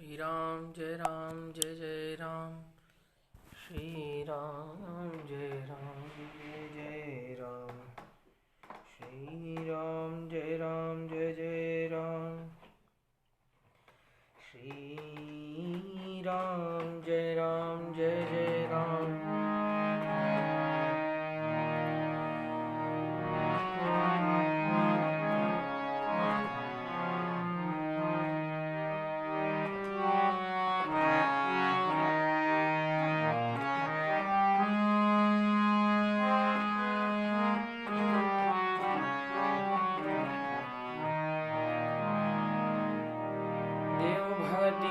राम जय जय राम। श्री राम जय जय राम। श्री राम जय जय राम। श्री राम जय जय राम।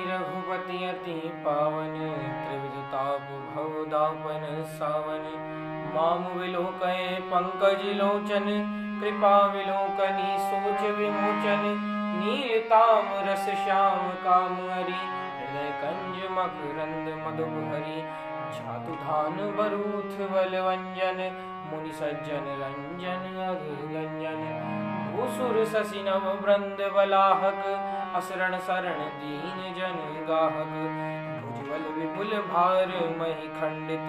रघुपति अति पावन, त्रिविध ताप भव दापन सावन। मामु विलोकय पंकज लोचन, कृपा विलोकनी सोच विमोचन। नील ताम रस श्याम काम हरि, हृदय कंज मकरंद मधुप हरि। छातु धान बरूथ बल वंजन, मुनि सज्जन रंजन अगंजन। भूसुर शशि नव वृंद बलाहक, असरण शरण दीन जन गाहक। भुजबल विपुल भार मही खंडित,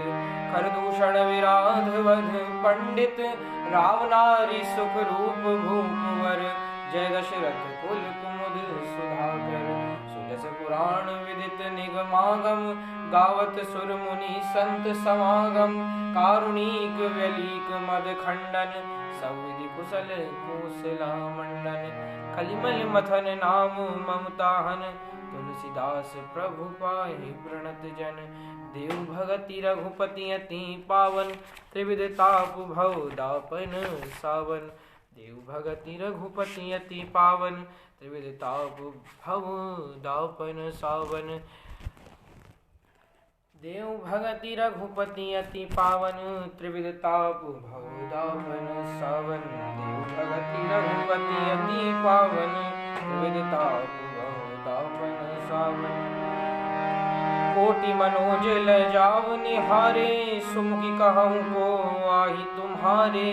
कर दूषण विराध वध पंडित। रावनारी सुख रूप भूपवर, जय दशरथ कुल कुमुद सुधाकर। सुजस पुराण विदित निगमागम, गावत सुर मुनि संत समागम। कारुणिक व्यलीक मद खंडन, सब विधि कुशल कुशला मंडन। कलिमल मथन नाम ममताहन, तुलसीदास प्रभु पाहि प्रणत जन। देव भगति रघुपति अति पावन, त्रिविध ताप भव दापन सावन। देव भगति रघुपति अति पावन, त्रिविध ताप भव दापन सावन। देव भगति रघुपति अति पावन, त्रिविध ताप भव दापन सावन। देव भगति रघुपति अति पावन, त्रिविध ताप भव दापन सावन। कोटि मनोज लजाव निहारे, सुमुखी कहूँ को आहि तुम्हारे।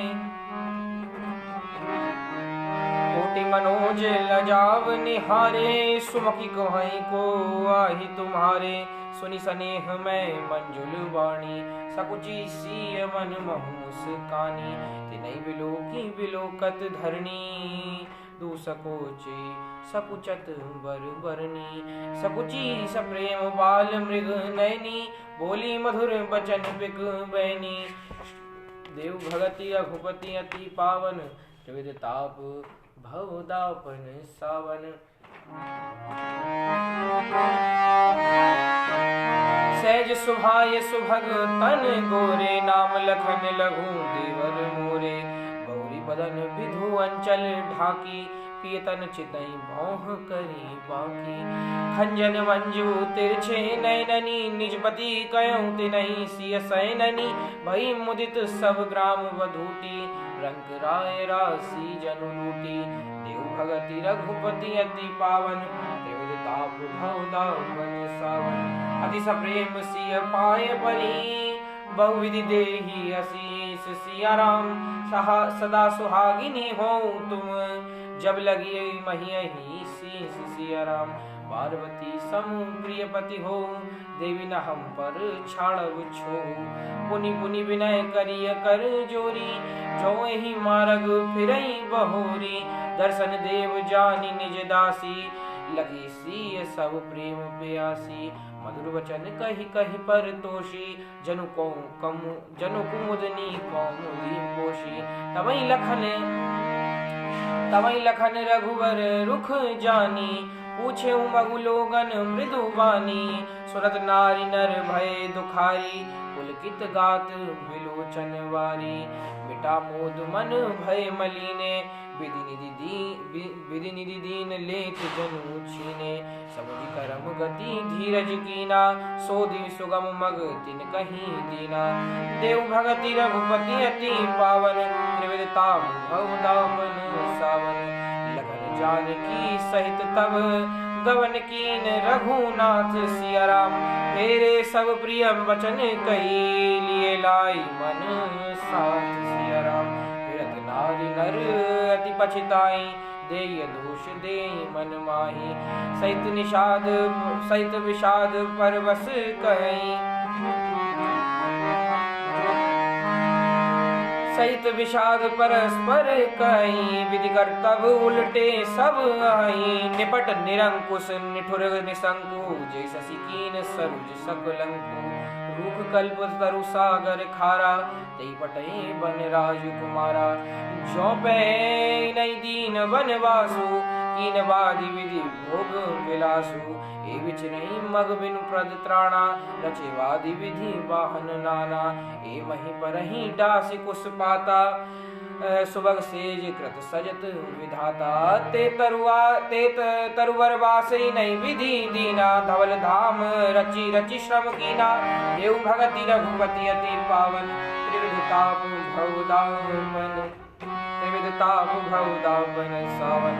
कोटि मनोज लजाव निहारे, सुमुखी कहूँ को आहि तुम्हारे। सुनि सनेह में मंजुल वाणी, सकुचि सीय मन महु मुस्कानी। तिनहि बिलोकी बिलोकत धरणी, दूसकोचि सकुचत बर बरनी। सकुचि सप्रेम बाल मृग नयनी, बोली मधुर बचन बिक बैनी। देव भगति रघुपति अति पावन, त्रिविध ताप भव दापन सावन। सहज सुभाय सुभग तन गोरे, नाम लखन लघु देवर मोरे। गौरी बदन विधु अंचल ढाकी, पियतन चितई भौह करी बाकी। खंजन मंजू तिरछे नैननी, निजपति कयऊँ तिनहि सिय सैननी। भई मुदित सब ग्राम वधूटी, रंग राय राशि जनु लूटी। देव भगति रघुपति अति पावन, त्रिविध ताप भव दापन सावन। अति सप्रेम सिय पाय परी, बहुविधि देहि असीस सिया राम। सदा सुहागिनी हो तुम, जब लगी महियहि शीस सिया राम। पार्वती समु प्रियपति हो, देवी न हम पर छाड़व छो। पुनि पुनि विनय करिय कर जोरी, जो ही मार्ग फिरई बहोरी। दर्शन देव जानी निज दासी, लगी सी सब प्रेम प्यासी। मधुर वचन कही कही पर तोषी, जनु कुमुदनी कौमुदी पोषी। तवई लखन रघुवर रुख जानी, पूछे मगु लोगन मृदु बानी। सुरत नारी नर भय दुखारी, पुलकित गात विलोचन वारी। मिटा मोद मन भय मलीने, विधि निधि दीन लेख जनु छीने। समुझ करम गति धीरज कीना, सोधि सुगम मग तिन कहीं दीना। देव भगति रघुपति अति पावन, त्रिविध ताप भव दापन सावन। लगन जानकी सहित तब गवन कीन, रघुनाथ सिया राम। फेरे सब प्रिय वचन कही, लिए लाई मन साथ सिया राम। नारी नर अति पछिताई, देय दोष दे मन माही। सहित विषाद परवश कहीं, सहित विषाद परस्पर कहीं। विधि कर्तव्य उल्टे सब आई, निपट निरंकुश निठुर निशंकु। जय शशि कीन सरुज सकलंकु, रूख कल्प तरु सागर खारा। तई पटई बन राजकुमारा, ज्यों पे नई दीन बनवासु। कीन बाधि विधि भोग विलासु, ए बिच नहीं मग बिनु प्रद त्राणा। रचे वादि विधि वाहन नाना, ए मही परही डासी कुश पाता। सुबग सेज कृत सजत विधाता, ते तरुवर वासई नहीं विधि दीना। धवल धाम रचि रचि श्रम कीना, देव भगति रघुपति अति पावन। त्रिविध ताप भव दामन, त्रिविध ताप भव दामन सावन।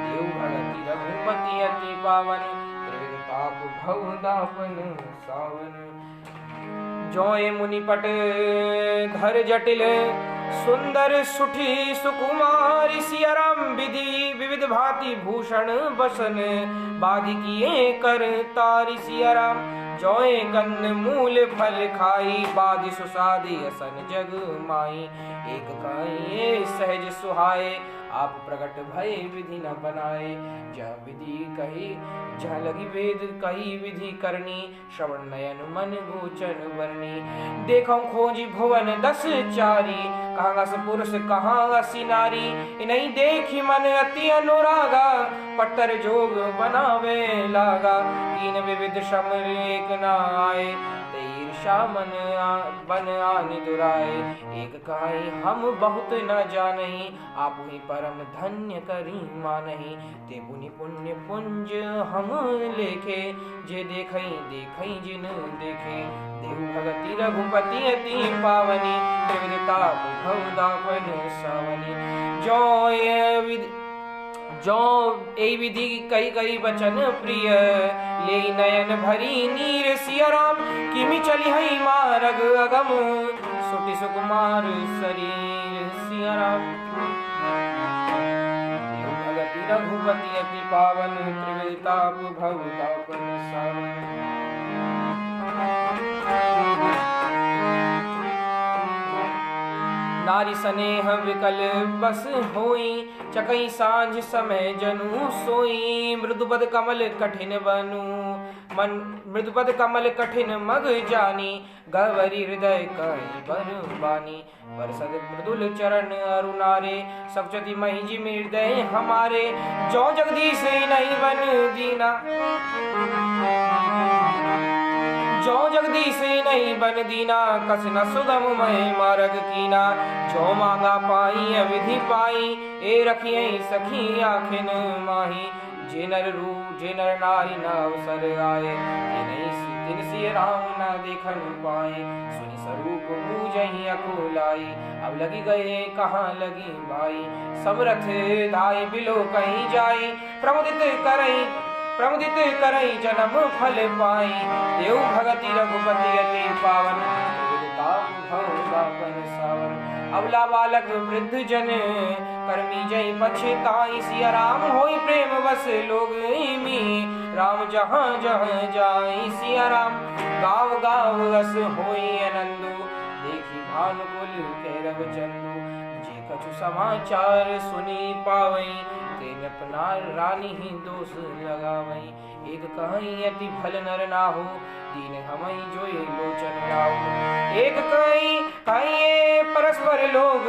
देव भगति रघुपति अति पावन, त्रिविध ताप भव दामन सावन। जोए मुनिपट घर जटिल, सुंदर सुठी सुकुमारी। सिया राम विधि विविध भांति भूषण बसन, बाधि किए कर तारी। सिया राम जोए कंद मूल फल खाई, बाधि सुसादी असन जग माई। एक काये सहज सुहाए, आप प्रकट भय विधि न बनाए। जह विधि कही जह लगी वेद कही विधि करनी। श्रवण नयन मन गोचर वर्णी, देखो खोजी भुवन 10 चारी। कहाँ अस पुरुष कहाँ असी नारी, नहीं देखी मन अति अनुरागा। पट्टर जोग बनावे लागा, तीन विविध श्रम एक न आए। ईर्षा बन आनि दुराए, एक कहीं हम बहुत न जानही। आप ही परम धन्य करी मानही। ते पुनि पुण्य पुंज हम लेखे, जे देखई देखई जिन देखे। देव भगति रघुपति अति पावनी, त्रिविध ताप भव दापन सावनी। जो ए विधि कई कई वचन प्रिय, ले नयन भरी नीर। सिया राम किमि चली हई मार्ग अगम, सुटि सुकुमार शरीर। सिया राम भगति रघुपति अति पावन, त्रिविध ताप भव दापन सावन। नारी स्नेह विकल बस होई, चकई सांझ समय जनु सोई। मृदुपद कमल कठिन बनु मन, मृदुपद कमल कठिन मग जानी। गवरी हृदय कई बरबानी, बरसद मृदुल चरण अरुणारे। सपचति मही जी हृदय हमारे, जो जगदीश नहीं बन दीना। जो जगदीश नहीं बन दीना, कस न सुगम मय मार्ग कीना। जो मांगा पाई अविधि पाई, ए रखिए सखी आखिन माही। जे नर नारी न अवसर आए, तिन सिय राम न देखन पाए। सुनि स्वरूप पूजहि अकुलाई, अब लगी गए कहाँ लगी बाई। सब रथ धाई बिलो कहीं जाई, प्रमुदित करई जन्म फल पाई। देव भगति रघुपति अति पावन, भव दापन सावन। अबला बालक वृद्ध जन कर्मी जय पछताई। सिया राम होई प्रेम बस लोग मी, राम जहाँ जहाँ जाई। सिया राम गाँव गाँव रस होई आनंदो, देखी भानुकुल कैरव चंदो। जे कछु समाचार सुनी पावई, तेन अपना रानी ही दोष लगावई। एक कहीं अति भल नर नाहु, दीन हमई जोई लोचन लाऊ। एक कहीं परस्पर लोग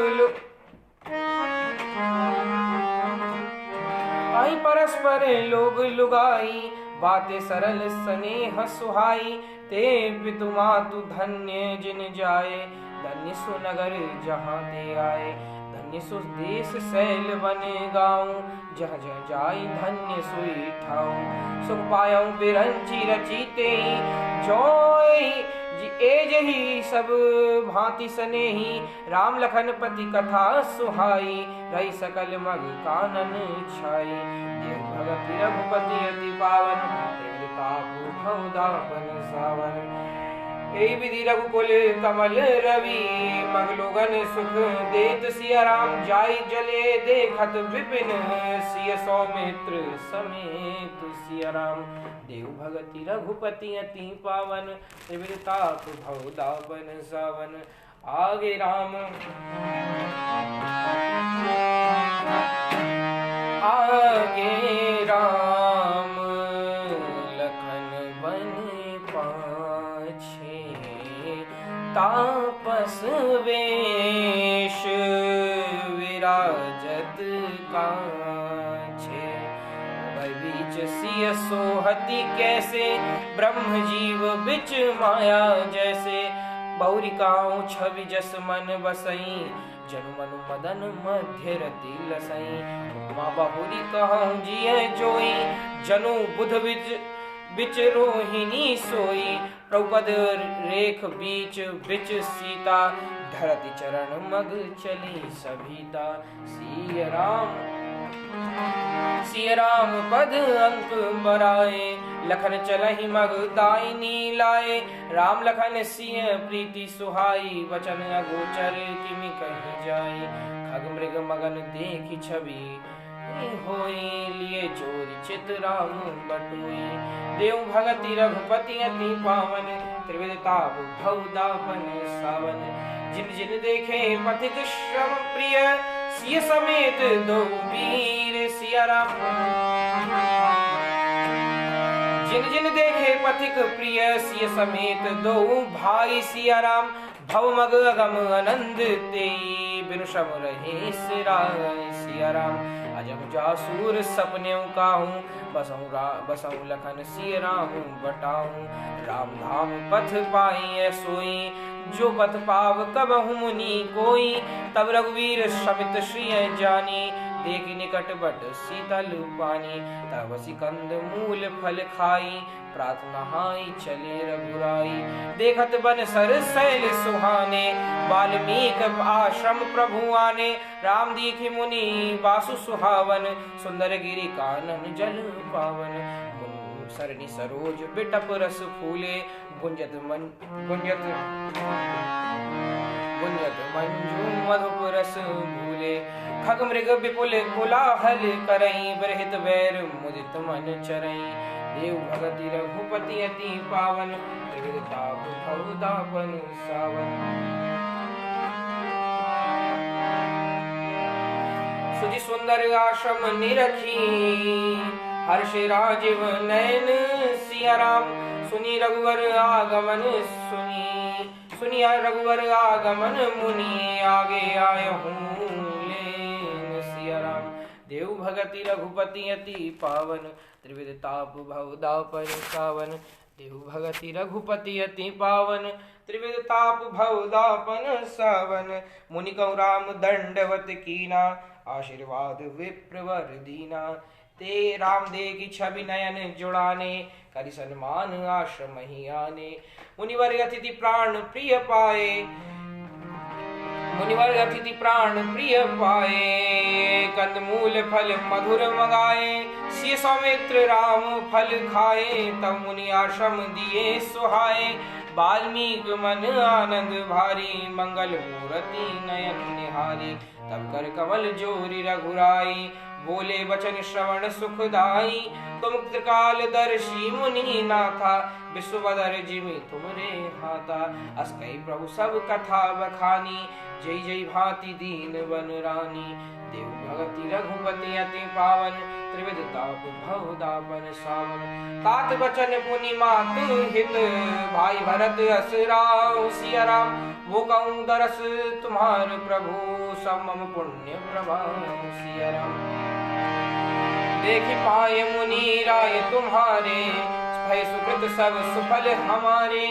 आई, परस्पर लोग लुगाई। बातें सरल स्नेह सुहाई, ते पितु मातु धन्य जिन जाए। धन्य सुनगर जहाँ ते आए, धन्य सुस देश शैल बन गाऊं। जह जह जाई धन्य सोई ठाऊं। सुख पायऊं बिरंची रचीते, जोई एजही सब भांति स्नेही। राम लखन पति कथा सुहाई, रही सकल मग कानन छाई। देव भगति रघुपति अति पावन, त्रिविध ताप भव दापन सावन। यही विधि रघुकुल कमल रवि मगलोगन सुख देत सिया राम जाई जले देखत विपिन सिय सौमित्र समेत सिया राम देव भगति रघुपति अति पावन त्रिविध ताप भव दावन सावन आगे राम आगे राम लखन बन पाछे तापस वेश विराजत काछे बीच सिय सोहति कैसे ब्रह्म जीव बिच माया जैसे बहुरिकाओं छवि जस मन बसई जनु मनु मदन मध्य रति लसई माँ बहुरी कहूँ जिय जोई जनु बुध बिच रोहिणी सोई प्रभुपद रेख बीच बिच सीता धरती चरण मग चली सभीता सिय राम पद अंक बराए लखन चलहि मग दायिनी लाए राम लखन सिय प्रीति सुहाई वचन अगोचर किमि कहीं जाए खग मृग मगन देखी छवि होई लिए चोरी चित राम बटुई देव भगति रघुपति अति पावन त्रिविध ताप भव दापन सावन जिन जिन देखे पथिक श्रम प्रिय सिय समेत दो वीर सिया राम जिन जिन देखे पथिक प्रिय सिय समेत दो भाई सिया राम भव मग अगम आनंद तेई बिनु श्रम रहे सिया राम अजम जासूर सपने काहूँ बसऊँ लखन सिय राम बटाऊँ राम धाम पथ पाई सोई जो पथ पाव कबहु मुनि कोई तब रघुवीर शमित श्रिय जानी देखी निकट बट शीतल पानी तब सिकंद मूल फल खाई प्रार्थना हाई चले रघुराई देखत बन सर शैल सुहाने वाल्मीक आश्रम प्रभु आने राम दीखि मुनि वासु सुहावन सुंदर गिरि कानन जल पावन सरनि सरोज बिटप रस फूले गुंजत मंजू मधुप रस भूले खग मृग विपुल कोलाहल करई बरहित बैर मुदित मन चरई देव भगति रघुपति अति पावन त्रिविध ताप भव दापन सावन सुधि सुंदर आश्रम निरखी हर्ष राजीव नयन सिया राम सुनी रघुवर आगमन सुनी रघुवर आगमन मुनि आगे आय हूँ सिया राम देव भगति रघुपति अति पावन त्रिविध ताप भव दापन सावन देव भगति रघुपति अति पावन त्रिविध ताप भव दापन सावन मुनि कहु राम दंडवत कीना आशीर्वाद विप्रवर दीना ते राम दे की छवि नयन जुड़ाने करि सन्मान आश्रम ही आने मुनिवर अतिथि प्राण प्रिय पाए मुनिवर अतिथि प्राण प्रिय पाए कंदमूल फल मधुर मंगाए सिय सौमित्र राम फल खाए तब मुनि आश्रम दिए सुहाए वाल्मीक मन आनंद भारी मंगल मूर्ति नयन निहारी तब कर कमल जोरी रघुराई बोले वचन श्रवण सुखदाई तुम त्रिकाल दर्शी मुनि नाथा विश्ववदर जिमि तुमरे हाथा अस कई प्रभु सब कथा बखानी जय जय भांति दीन बन रानी देव भगति रघुपति अति पावन त्रिविध ताप भव दापन सावन तात बचन पुनि मातु हित भाई भरत असुराव सिया राम वो कहूँ दरस तुम्हार प्रभु समम पुण्य प्रभाव सिया राम देखि पाए मुनि राय तुम्हारे भय सुकृत सब सुफल हमारे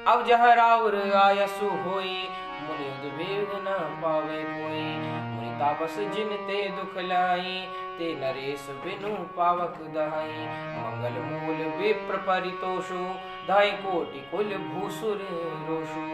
अब जहाँ राउर आयसु होई मुनि उद्वेग न पावे कोई मुनि तापस जिन ते दुख लाई ते नरेश बिनु पावक दहाई। मंगल मूल विप्र परितोषु धाई कोटि कुल भूसुर रोषु।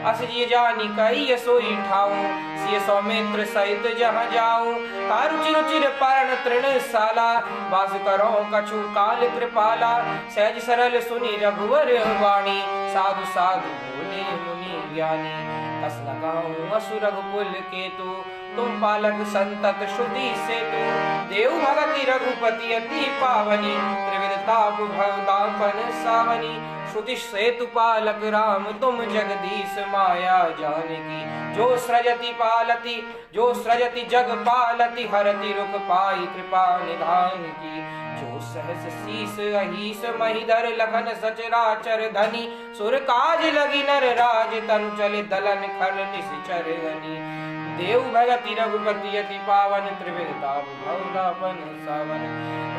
अस जिय जानी कही सोई ठाऊं सिय सौमित्र सहित जहाँ जाऊं। तारु चिर चिर पर्ण तृण साला वास करो कछु काल कृपाला। सहज सरल सुनि रघुवर वाणी साधु साधु बोले मुनि ज्ञानी। तस न कहूं असुर रघुकुल केतु तुम पालक संतत श्रुति सेतु। देव भगति रघुपति अति पावनी त्रिविध ताप भवतापन सावनी। श्रुति सेतु पालक राम तुम जगदीश माया जानकी। जो सृजति जग पालति हरति रुख पाई कृपा निधान की। जो सहस शीस अहीस महिधर लखन सचराचर धनी। सुर काज लगी नर राज तनु चले दलन खल निश्चर गनी। देव भगति रघुपति अति पावन त्रिविध ताप भवतापन सावन।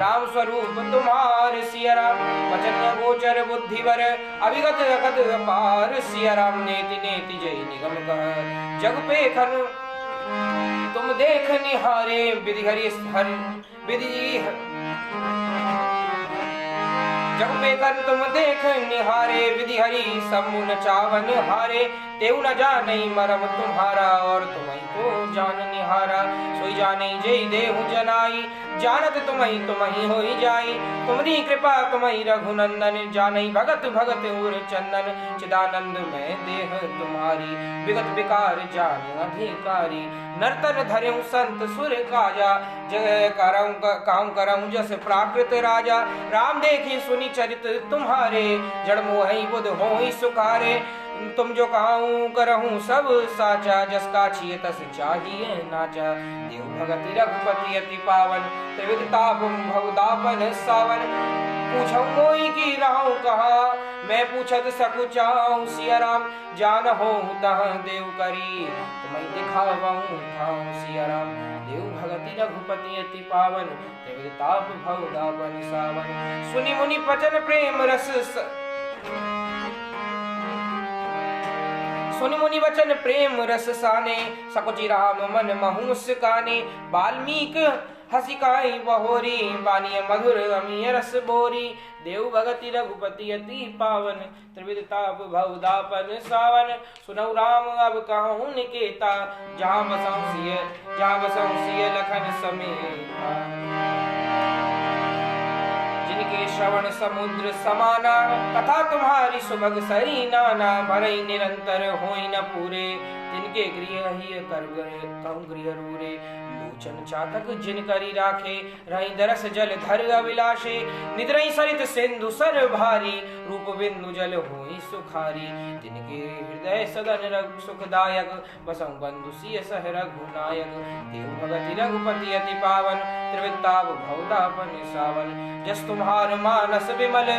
राम स्वरूप तुम्हार सिया राम वचन गोचर बुद्धिवर। अभिगत अगत अपार सिया राम नेति नेति जय निगम कह। जग पे खन तुम देख निहारे विधि हरि विधि जग में कर तुम देख निहारे विधि हरि समुन चावन हारे। तेऊ न जाने मरम तुम्हारा और तुम्हें को जान निहारा। सोई जाने जय देहु जनाई जानत तुम्हें होई जाई। तुमरी कृपा तुम्हें रघुनंदन जानई भगत भगत उर चंदन। चिदानंद में देह तुम्हारी विगत विकार जान अधिकारी। नर्तन धर्यु संत सुर काजा जय काम करऊं जस प्राकृत राजा। राम देखी सुनी चरित तुम्हारे जड़ मोहि बुध होई सुखारे। तुम जो कहूँ करहूँ सब साचा जस का छिए तस चाहिए नाचा। देव भगति रघुपति अति पावन त्रिविध ताप भवतापन सावन। पूछऊँ मोहि की रहूँ कहा मैं पूछत सकु चाहूँ। सिया राम जान हो तहाँ देव करी तुम्हें दिखावऊँ ठाऊँ। सिया राम देव भगति रघुपति अति पावन त्रिविध ताप भवतापन सावन। सुनि मुनि वचन प्रेम रस सुनि मुनि वचन प्रेम रस साने। सकुचि राम मन महूस काने। वाल्मीक हसिकाई बहोरी बानिय मधुर अमीय रस बोरी। देव भगति रघुपति अति पावन त्रिविध ताप भवतापन सावन। सुनौ राम अब कहूँ निकेता जहाँ बसऊँ सिय लखन समेता। जिनके श्रवण समुद्र समाना कथा तुम्हारी सुभग सही नाना। भरई निरंतर होई न पूरे तिनके गृह ही कहूँ गृह रूरे। लोचन चातक जिन करी राखे रही दरस जल धर अभिलाषे। निद्रई सरित सिंधु सर भारी रूप बिंदु जल होई सुखारी। तिनके हृदय सदन रघु सुखदायक बसऊँ बंधु सिय सह रघुनायक। देव भगति रघुपति अति पावन त्रिविध ताप भवतापन सावन। जस तुम्हार मानस विमल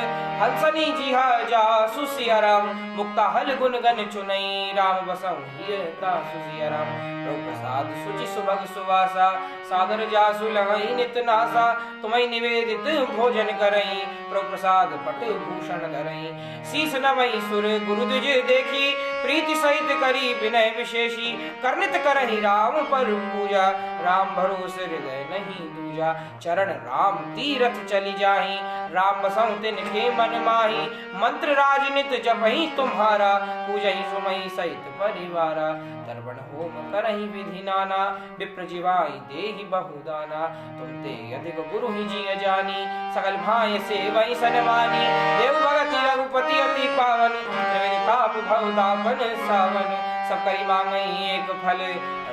हंसनी जिहा जासु सिया राम। मुक्ता हल गुण गण चुनई राम बसऊँ हिय तासु सिया राम। प्रभु प्रसाद सुचि सुभग सुवासा सादर जासु लगई नित नासा। तुम्हें निवेदित भोजन करई प्रभु प्रसाद पट भूषण धरई। शीस नवई सुर गुरु तुझ देखी प्रीति सहित करी विनय विशेषी। करनित करहि राम पर पूजा राम भरोस हृदय नहीं दूजा। चरण राम तीरथ चली जाही राम बसऊँ तिनके मन माही। मंत्र राजनित जपहि तुम्हारा पूजहि सुमहि सहित परिवारा। दर्पण होम करहि विधि नाना विप्र जिवाई देहि बहुदाना। तुम ते अधिक गुरु ही जिय जानी सकल भाय सेवहि सनमानी। देव भगति रघुपति अति पावन त्रिविध ताप भवतापन सावन। सब करी मांगई एक फल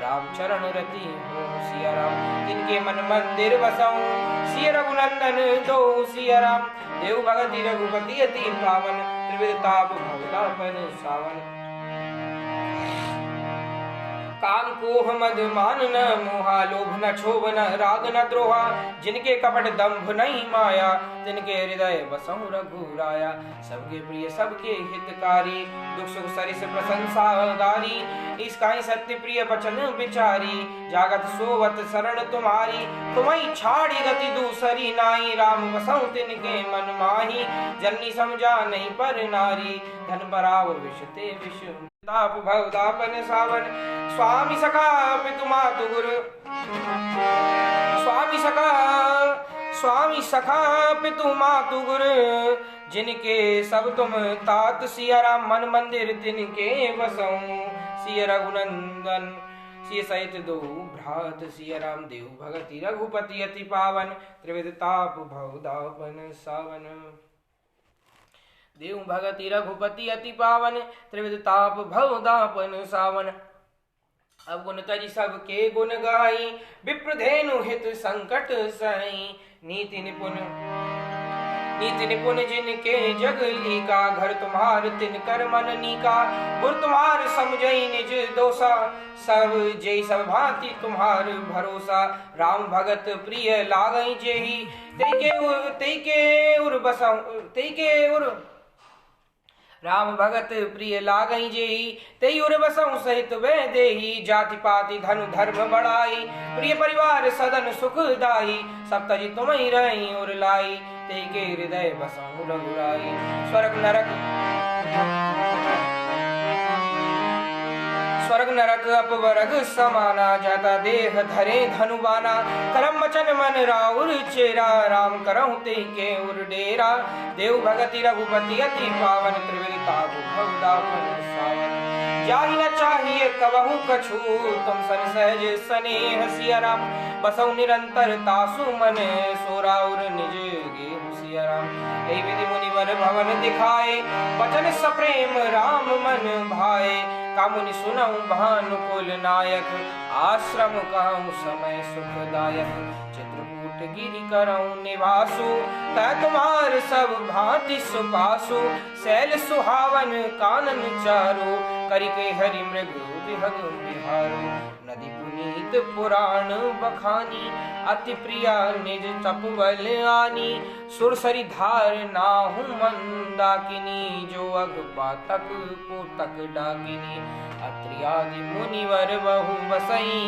राम चरण रति हो सिया राम। तिनके मन मंदिर बसऊँ सिय रघुनंदन दो सिया राम। देव भगति रघुपति अति पावन त्रिविध ताप भवतापन सावन। काम कोह मद मान न मोहा लोभ न क्षोभ न राग न द्रोहा। जिनके कपट दंभ नहीं माया तिनके हृदय बसऊँ रघुराया। सबके प्रिय सबके हितकारी दुख सुख सरिस प्रशंसा गारी। इसका ही सत्य प्रिय वचन विचारी जागत सोवत शरण तुम्हारी। तुम्हें छाड़ी गति दूसरी नाई राम बसऊँ तिनके मन माही। जननी समझा नहीं पर नारी धन बराबर विषते विष। ताप भवतापन सावन स्वामी सखा पितु मातु गुरु। स्वामी सखा पितु मातु गुर, जिनके सब तुम तात। सिया राम मन मंदिर तिनके बसऊं, सिया रघुनंदन सिय सहित दो भ्रात। सिया राम देव भगति रघुपति अति पावन, त्रिविध ताप भव दापन सावन। देव भगति रघुपति अति पावन, त्रिविध ताप भव दापन सावन। अब गुण तज सबके गुण गाई, विप्रधेनु हित संकट सही। नीति निपुण जिनके जग लीका, घर तुम्हार तिन कर मन नीका। गुर तुम्हार समझई निज दोषा, सब जय सब भांति तुम्हार भरोसा। राम भगत प्रिय लागई जेहि, तेके उर राम भगत प्रिय लागई जेहि, तेई उर बसऊं सहित वह देहि। जाति पाति धनु धर्म बढ़ाई, प्रिय परिवार सदन सुख दाई। सब तज तुमहि रहि उर लाई, तेई के हृदय बसऊं रघुराई। स्वर्ग नरक अपवर्ग समाना, जाता देह धरे धनुबाना। करम वचन मन राउर चेरा, राम करहु तेहि के उर डेरा। देव भगति रघुपति अति पावन, त्रिविध ताप भव दापन सावन। जाहि न चाहिए कबहु कछु, तुम सन सहज स्नेह। सिया राम बसऊ निरंतर तासु मन, सोराउर निज गेहु। सिया राम एहि विधि मुनिवर भवन दिखाए, वचन सप्रेम राम मन भाए। कामुनि सुनऊ भानुकुल नायक, आश्रम कहूँ समय सुखदायक। चित्रकूट गिरि करऊँ निवासु, तै तुम्हार सब भांति सुपासु। शैल सुहावन कानन चारो, करिके हरि मृग विहग बिहारो। नदी पुनीत पुराण बखानी, अति प्रिया निज तपबल आनी। सुरसरी धार नाहु मंदाकिनी, जो अग पातक पोतक डाकिनी। अत्रि आदि मुनिवर बहु बसई,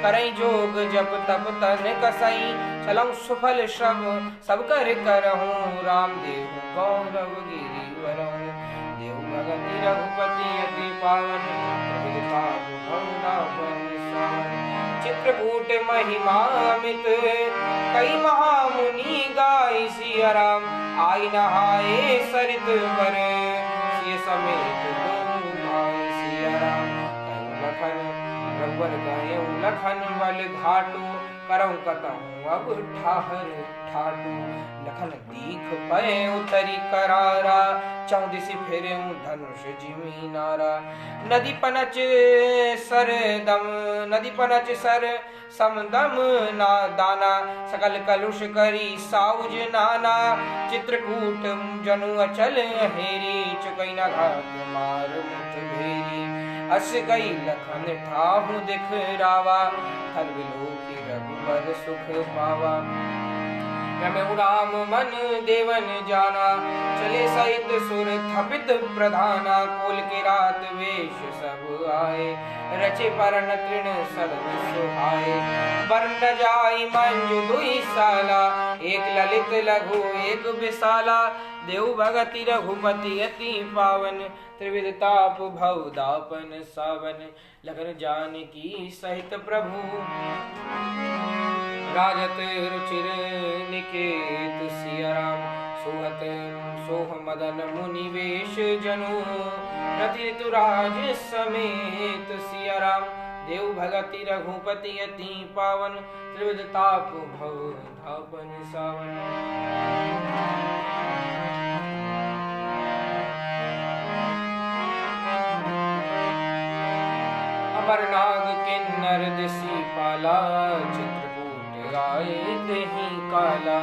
करई जोग जप तप तन कसई। चलऊं सुफल सब कर करहूँ, राम देव गौरव गिरि वरहूँ। देव भगति रघुपति अति पावन, चित्रकूट महिमा अमित, कई महामुनि गाय। सिया राम आई नहाए सरित बर, सिय समेत दो भाई। सिया राम लखन रघुवर गए लखन बल घाटू, करऊं कतहूँ अब ठाहर ठाटू। लखन दीख पए उतरी करारा, चौदिसी फेरे धनुष जिमी नारा। नदी पनच सर समदम ना दाना, सकल कलुष करी साउज नाना। चित्रकूट जनु अचल हेरी, चुकई न घात मार मुठ भेरी। अस गई लखन ठाहु दिख रावा, थल विलोकी रघुबर सुख पावा। रमऊ राम मन देवन जाना, चले सहित सुर थपित प्रधाना। कोल के रात वेश सब आए, रचे परन तृण सदन सुहाए। वर्ण जाई मंजु दुई साला, एक ललित लघु एक विशाला। देव भगति रघुपति अति पावन, त्रिविध ताप भव दापन सावन। लगन जानकी सहित प्रभु, राजत रुचिर निकेत। सिया राम सोहत सोह मदन मुनि वेश जनु, रति ऋतुराज समेत। सिया राम देव भगति रघुपति अति पावन, त्रिविध ताप भव धापन सावन। अमरनाग किन्नर दिसी पाला, चित्रकूट आए तेहि काला।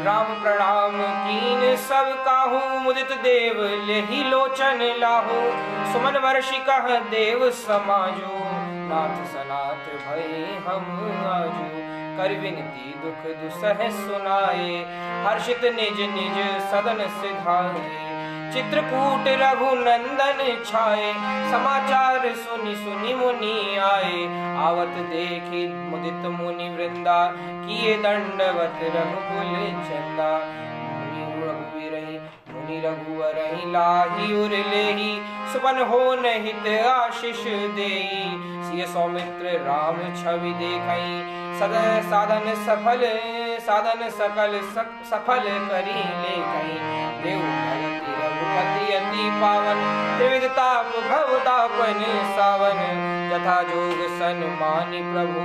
राम प्रणाम कीन सब काहू, मुदित देव लेहि लोचन लाहू। सुमन वर्षि कह देव समाजो, नाथ सनाथ भय हम आजो। कर विनती दुख दुसह सुनाए, हर्षित निज निज सदन सिधाए। चित्रकूट रघुनंदन छाए, समाचार सुनि सुनि मुनि आए। आवत देखी मुदित मुनि वृंदा, किए दंडवत रघुकुल चंदा। मुनि रघुवरहि लाहि उर लेहि, सुपन होन हित आशीष देई। सिय सौमित्र राम छवि देखई, साधन सकल सफल करी ले कहीं देव भगति रघुपति अति पावन त्रिविधताप भवतापन सावन जथा जोग सन्मानी प्रभु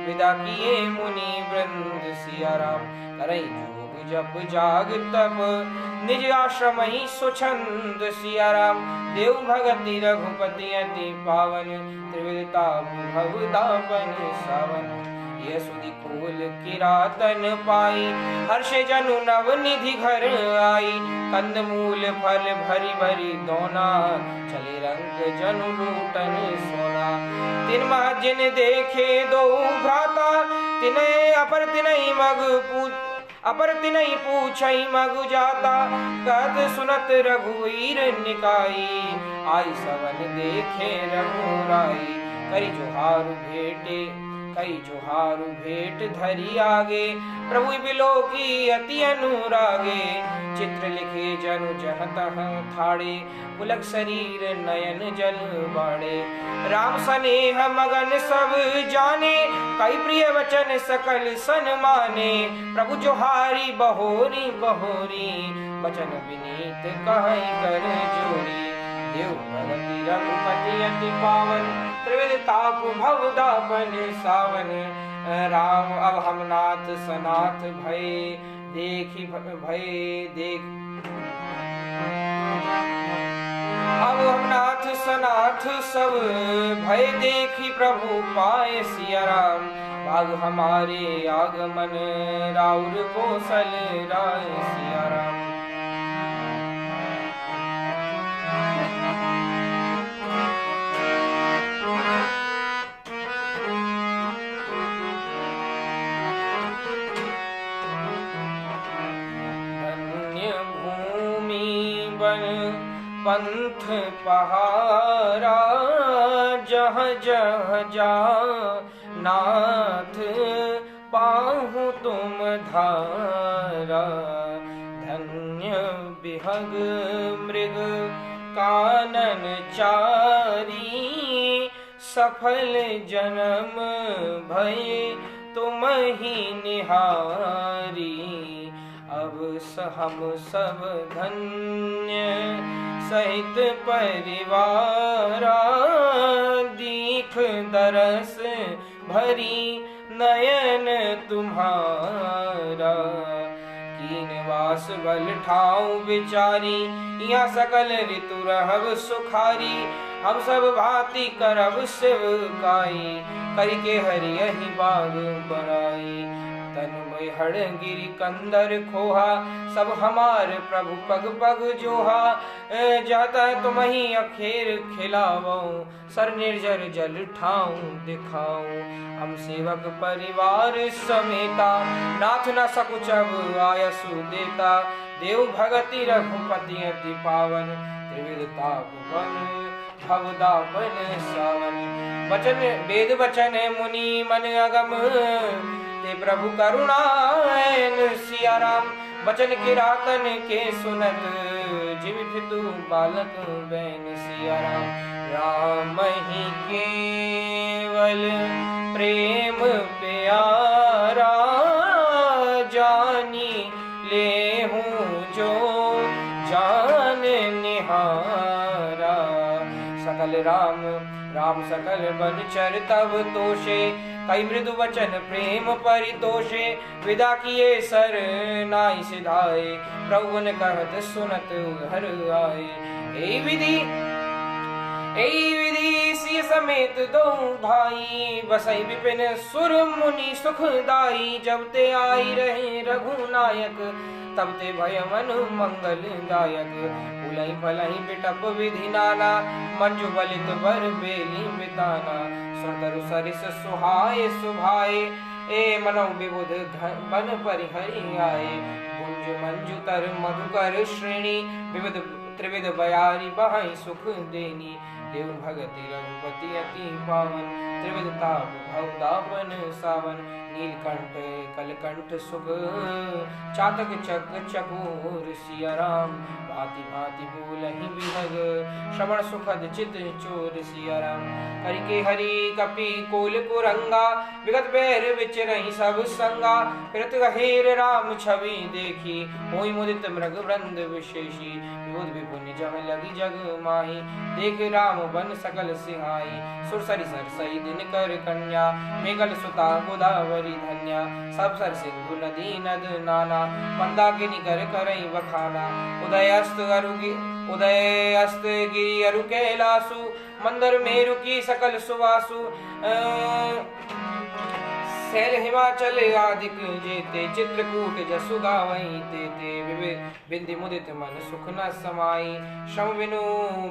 विदा किए मुनि वृंद सिया राम करई जोग जप जाग तप निज आश्रम ही सुछंद सिया राम देव भगति रघुपति अति पावन त्रिविधताप भवतापन सावन यसुदि कुल किरातन पाई हर्ष जनु नव निधि घर आई कंद मूल फल भरी भरी दोना चले रंग जनु लूटन सोना तिन महाजन देखे दो भ्राता तिनय अपर तिनय मग अपर तिनय पूछई मगु जाता कद सुनत रघुवीर निकाई आई सवन देखे रघुराई करी जोहारु भेटे कई जोहारु भेट धरी आगे प्रभु बिलो की अति अनुरागे चित्र लिखे जनु जह तह थाड़े पुलक शरीर नयन जल बाड़े राम स्नेह मगन सब जाने कई प्रिय वचन सकल सन माने प्रभु जोहारी बहोरी बहोरी वचन विनीत कहि कर जोरी देव भगति रघुपति अति पावन त्रिविधताप भवतापन सावन राम अब हम नाथ सनाथ भय देखी भय देख अब हम नाथ सनाथ सब भय देखी प्रभु पाए सिया राम भाग हमारे आगमन राउर कौशल राय सिया राम पंथ पहारा जह जह जा नाथ पाहु तुम धारा धन्य बिहग मृग कानन चारी सफल जन्म भय तुम ही निहारी अब हम सब धन्य सहित परिवारा दीख दरस भरी नयन तुम्हारा कीनवास बल ठाऊ विचारी यहाँ सकल ऋतु रहब सुखारी हम सब भांति करब सेवकाई करके हरि यही बाग बराई तनु हड़ गिरी कंदर खोहा सब हमार प्रभु पग पग जोहा जाता तुम ही अखेर खिलावो सर निर्जर जल ठाऊं दिखाऊं हम सेवक परिवार समेता नाथ न सकुचब आयसु देता देव भगति रघुपति अति पावन त्रिविधताप भवतापन सावन वचन वेद वचन मुनि मन अगम ते प्रभु करुणायन सिया राम वचन किरातन के सुनत जीव फितु बालक बैन सिया राम राम ही केवल प्रेम प्यारा जानी ले हूँ जो जान निहारा सकल राम सकल बन चर तब तोषे कई मृदु वचन प्रेम परितोषे विदा किए सर नाई सिधाए प्रभु ने कहत सुनत घर आए ए विधि सिय समेत दो भाई बसई विपिन सुर मुनि सुखदाई जब ते आई रहे रघुनायक तब ते भय मन मंगल दायक उलई फलई बिटप विधि नाना मंजु बलित बर बेली बिताना सुरतरु सरिस सुहाए सुभाए ए मनो विबुध मन परिहरि आए गुंज मंजु तर मधुकर श्रेणी विविध त्रिविध बयारी बहाई सुख देनी देव भगति रघुपति अति पावन त्रिविध ताप भवतापन सावन नीलकंठ कलकंठ सुख चातक चक चकोर सिया राम भांति भांति बोलहि बिहग श्रवण सुखद चित चोर सिया राम हरि हरि कपि कोल कुरंगा विगत बैर विचरहि सब संगा फिरत गहेर राम छवि देखी होई मुदित मृग वृंद विशेषी विबुध विपुन जम लगी जग माही देख राम बन सकल सिहाई सुरसरी सरसई दिन कर कन्या मेघल सुता गोदावरी धन्या सब सर सिंधु नदी नद नाना मंदाकिनी कर करई बखाना उदय अस्त गिरि अरु कैलासु मंदर मेरु की सकल सुवासु शैल हिमाचल आदिक जेते चित्रकूट जसु गावई ते बिंदि मुदित मन सुख न समाई श्रम बिनु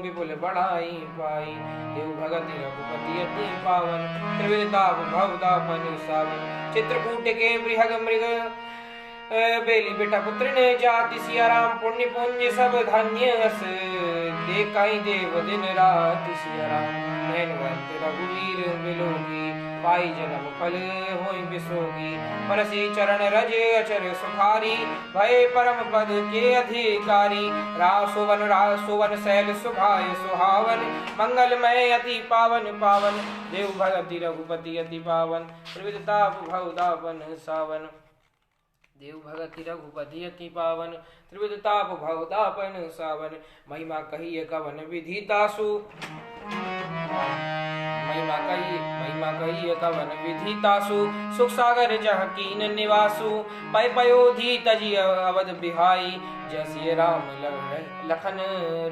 विपुल बढ़ाई पाई देव भगति रघुपति अति पावन त्रिविधताप भवदापन सावन चित्रकूट के बृहग मृग बेली बेटा पुत्र ने जाति सिया राम पुण्य पुण्य सब धन्य अस देखाई देव दिन रात सिया राम नैनवंत रघुवीर बिलोगी पाई जन्म फल होई बिसोगी परसी चरण रज अचर सुखारी भय परम पद के अधिकारी रासुवन शैल सुभाय सुहावन मंगलमय अति पावन पावन देव भगति रघुपति अति पावन त्रिविधताप भवदापन सावन देव भगति रघुपति अति पावन त्रिविधताप भवदापन सावन महिमा कहिए कवन विधितासु महिमा कहिए कवन विधितासु सुख सागर जह कीन निवासु पय पयोधि तजी अवध बिहाई जैसी राम लखन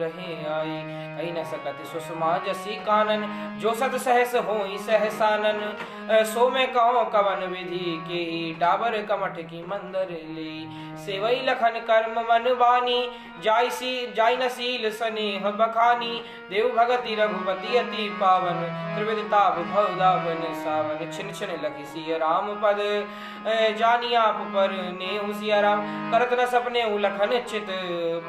रहे आई कहीं न सकत सुषमा जसी कानन जो सत सहस होई सहसानन सो में कहो कवन विधि के डाबर कमठ की मंदर ले सेवई लखन कर्म मन बानी जाय नसील स्नेह बखानी देव भगति रघुपति अति पावन त्रिविधताप भवदापन सावन छिन छिन लखि सिय राम पद जानी आप पर नेहु सिया राम करत न सपने लखन चित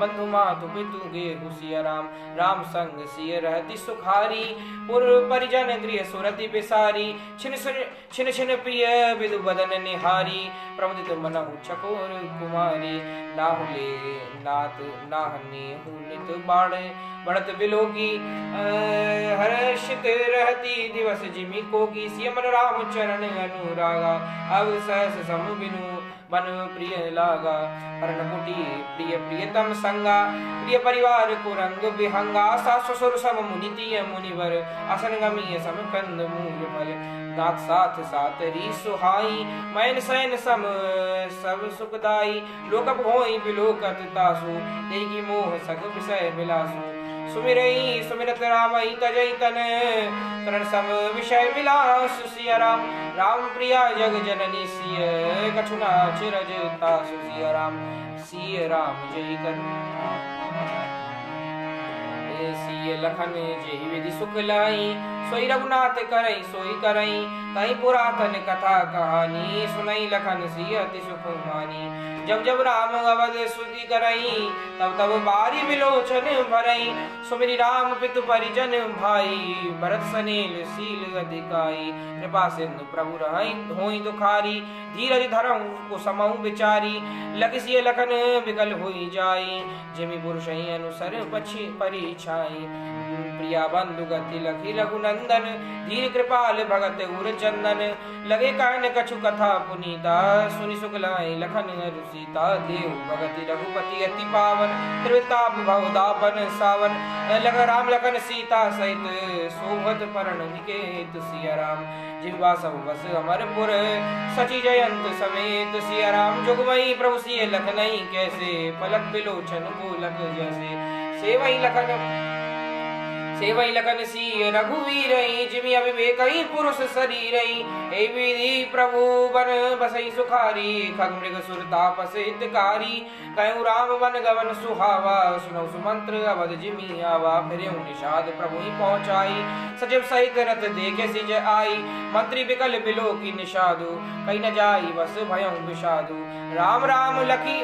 बंधु मातु पितु गेहु सिया राम राम संग सिय रहति सुखारी पुर परिजन गृह सुरति बिसारी छिन छिन प्रिय विदु बदन निहारी प्रमुदित मनहु चकोर कुमारी नाहुले नाथ नाहने हुनित बाणे बढ़त बिलोगी हर्षित रहती दिवस जिमि कोगी सियमन राम चरण अनुरागा अब सहस सम बिनु मन प्रिय लागा हरणकुटी प्रिय प्रियतम संगा प्रिय परिवार कुरंग विहंगा सास ससुर सम मुनितीय मुनिवर असन गमीय सम कंद मूल फल नाथ साथ सातरी सुहाई मैन सैन सम सब सुखदाई लोकप होई बिलोकत तासु देगी मोह सग विषय बिलासु सुमिरई सुमिरत रामई तजई तरण सम विषय विलास सिया राम राम प्रिया जग जननी सिय कछुना चिरज तासु सिया राम जय कर सिय लखन जय विधि सुख लाई सोई रघुनाथ करई सोई करई तई पुरातन कथा कहानी सुनई लखन सिय अति सुख मानी जब जब राम अवध स्तुति करई तब तब बारी विलोचन भरई सुमिरि राम पितु परिजन भाई भरत सनेल सील अधिकाई कृपा सिंधु प्रभु रहई होई दुखारी धीरज धरम को समऊ विचारी लगिसिय लखन विकल होई जाई जिमि पुरुषई अनुसर पछी परिछाई प्रिया बंधु गति लखी रघुनंदन धीर कृपाल भगत उर चंदन लगे कहन कछु कथा पुनीता सुनि सुख लाई लखन सीता देव भगति रघुपति अति पावन त्रिविधताप भवदापन सावन लग राम लखन सीता सहित सोभत परण निकेत सिया राम जिह्वा सब बस अमरपुर सची जयंत समेत सिया राम जुगमई प्रभु सिय लखनई कैसे पलक बिलोचन बोलक जैसे सेवई लखन सिय रघुवीर जिमि अविवेकई पुरुष शरीरई हे विधि प्रभु बन बसई सुखारी खग मृग सुर तापस हितकारी कहु राम वन गवन सुहावा सुनौ सुमंत्र अवध जिमि आवा फिर निषाद प्रभु ही पहुँचाई सचिव सहित रथ देखे सिज आई मंत्री विकल बिलो की निषादु कहीं न जाई बस भयं विषादु राम राम लखी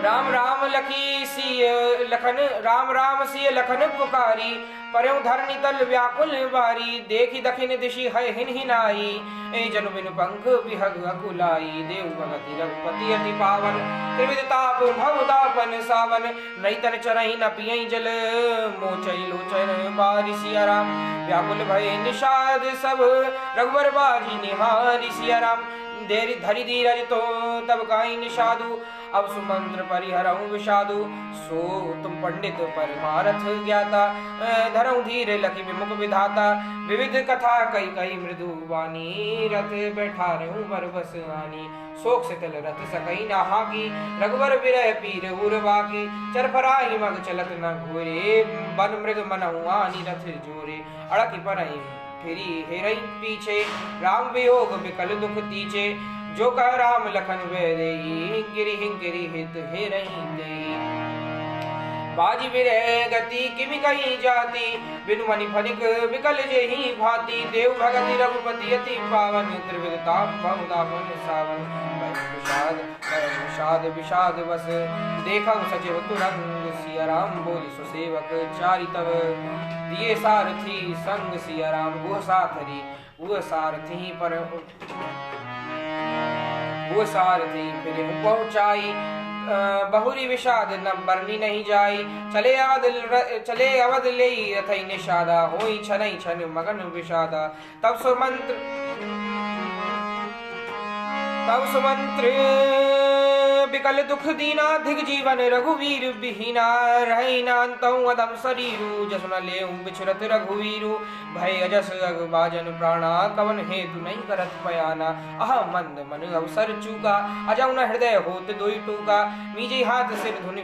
राम राम लखी सिय लखन राम राम सिय लखन पुकारी परयों धरनी तल व्याकुल बारी देखी दखिन दिशि है हिन हिनाई ए जनु बिनु पंख बिहग अकुलाई देव भगति रघुपति अति पावन त्रिविध ताप भव दापन सावन नई तन चरहि न पियई जल मोचई लोचन बारि सिया राम व्याकुल भय निषाद सब रघुबर बाजी निहारी सिया राम देरी धरि धीरज तो तब काई निषादु अब सुमंत्र परिहरऊं विषादु सो तुम पंडित परमारथ ज्ञाता धरऊं धीर लखी विमुख विधाता विविध कथा कई कई मृदु वाणी रथ बैठा रहूं बरबस आनी शोक से तल रथ सकई ना हाकी रघुवर विरह पीर उर्वा की चरफराई मग चलत न घोरे बन मृग मनहु आनी रथ जोरे अड़की परई फिरी हेरई पीछे राम वियोग विकल दुख तीचे जो कह राम लखन वेदेई गिरि हित हेरई देई बाजी विरह गति किमि कहीं जाती बिनु मनि फनिक विकल जेहि भांति देव भगति रघुपति अति पावन त्रिविध ताप भव दापन सावन विषाद विषाद बस देखम सचिव तुरंग सिया राम बोली सुसेवक चारि तव दिए सारथी संग सिया राम वो साथरी वो सारथी पर वो सारथी फिर पहुंचाई बहुरी विषाद न बरनी नहीं जाई चले अवध ले रथई निषादा होई छनई छन मगन विषादा तब सुमंत्र विकल दुख दीना धिग जीवन रघुवीर बिहीना रही नान्तौ अदम शरीरु जसु न लेउ बिछरत रघुवीरु भय अजस बाजन प्राणा कवन हेतु नहीं करत पयाना अह मंद मन अवसर चूका अजौ न हृदय होत दोई टूका मीजे हाथ सिर धुनि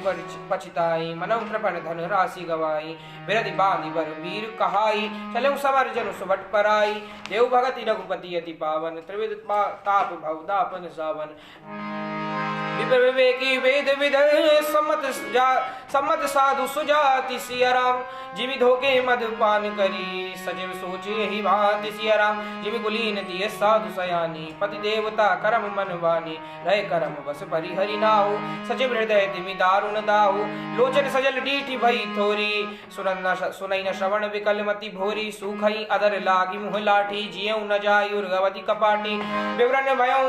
पछिताई मनौ कृपण धन राशि गवाई बिरधि बांधि बर वीर कहाई चलऊ सवर जनु सुबट पराई देव भगति रघुपति अति पावन त्रिविध ताप भव दापन सावन विपर विवेकी वेद विद सम्मत साधु सुजाति सिया राम जिमि धोखे मद पान करी सचिव सोच यही भांति सिया राम जिमि कुलीन दिए साधु सयानी पति देवता करम मन वानी रहे करम बस परिहरि नाहु सचिव हृदय तिमि दारुण दाहु लोचन सजल डीठी भई थोरी सुनई न श्रवण विकल मति भोरी सूखई अदर लागी मुह लाठी जियऊ न जाई उर्गवती कपाटी विवरण भयऊ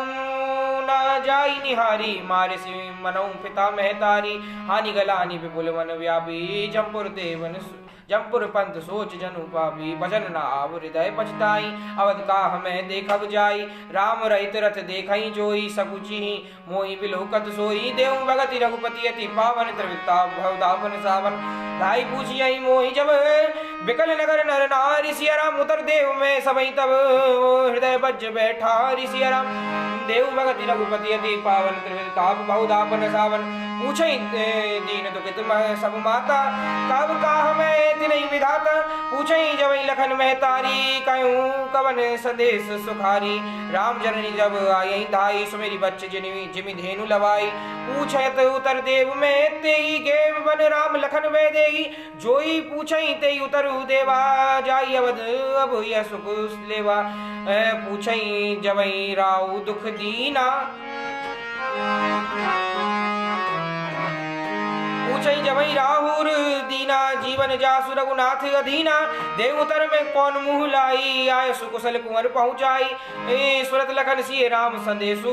न जाई निहारी मारे से मनऊ पिता महतारी हानि गलानी विपुल मन व्यापी जमपुर पंथ सोच जनु पापी भजन न आव हृदय पछताई अवध का हमें देखब जाई राम रहित रथ देखई जोई सकुचि मोहि बिलोकत सोई देव भगति रघुपति अति पावन त्रिविता भव दापन सावन धाई पूछियई मोहि जब बिकल नगर नर नारी सिया राम उतर देव में सबई तब हृदय बज बैठा सिया राम देव भगति रघुपति अति पावन त्रिविता भव दापन सावन पूछई दीन दुखित सब माता कब का हमें तिनहि विधाता पूछई जब लखन महतारी कहूँ कवन संदेश सुखारी राम जननी जब आई धाई सुमेरी बच्चे जिमि धेनु लवाई पूछत उतर देव में तेई गेव बन राम लखन वे देई जोई पूछई तेई उतरु देवा जाई अवध अब यह सुख लेवा पूछई जबई राउ दुख दीना पूछई जबई राहुर दीना जीवन जासु रघुनाथ अधीना देव उतर में कौन मुँह लाई आय सुकुशल कुंवर पहुँचाई सुरत लखन सिय राम संदेशु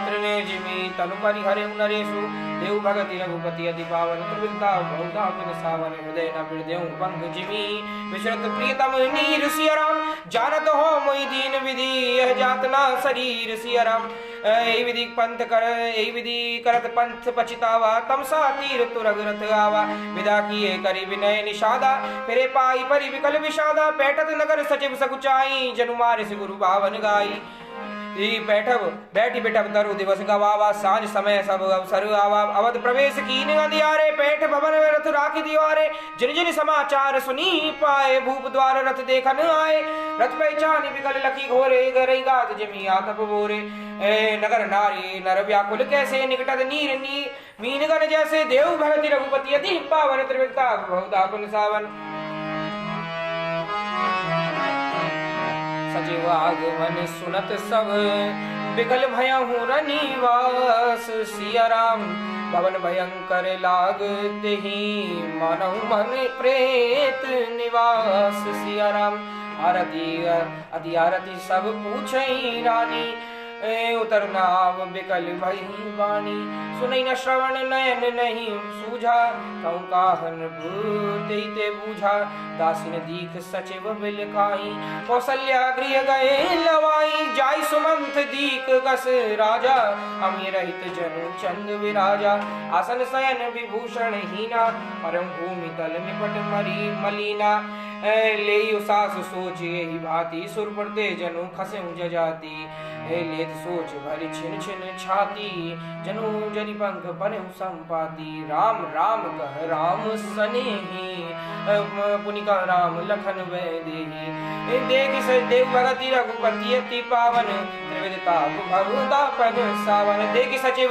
त्रिनेजिमी तनु परिहरे नरेशु देव भगति रघुपति अति पावन त्रिविद्या बहुदापन सावन हृदय न बिरदेउ पंग जिमी विश्रत प्रियतम नीर सिया राम जानत हो मोहि दीन विधि यह जातना शरीर सिया राम विधि पंथ कर विधि करत पंथ पछितावा तमसा तीर तुरग रथ आवा विदा किए करी विनय निषादा फिरे पाई परि विकल विषादा पैठत नगर सचिव सकुचाई जनु मारे से गुरु भावन गाई बैठी बैठब तरु दिवस गवावा सांझ समय सब अवसर आवा अवध प्रवेश कीन अंधियारे पैठ भवन रथ राखी दीवारे जिन जिन समाचार सुनी पाए भूप द्वार रथ देखन आए रथ पहचानी विकल लखी घोरे गरई गात जमी आतप बोरे नगर नारी नर व्याकुल कैसे निकटत नीर नी मीनगन जैसे देव भगति रघुपति अति पावन त्रिविक्ता बहुदापन सावन सचिव आगमन सुनत सब विकल भयहु रनिवास सिया राम भवन भयंकर लागते ही मानव मन प्रेत निवास सिया राम। आरती आरती सब पूछई रानी उतर नाव बिकल भई वाणी। सुनई न श्रवण नयन नहीं सूझा कहूँ काहन ते बूझा। दासिन दीख सचिव बिलकाई कौशल्या गृह गए लवाई। जाय सुमंत दीक गस राजा अमी रहित जनु चंद विराजा। आसन शयन विभूषण हीना परम भूमि तल निपट मरी मलीना। ले सास सोच यही भांति सुरपुर ते जनु खसे जजाती। लेत सोच भरी छिन छिन छाती जनु जरि पंख बने संपाती। राम राम कह राम सनेही पुनिका राम लखन वै देही। देख से देव भगति रघुपति अति पावन त्रिविधता भवदापन सावन। देख सचिव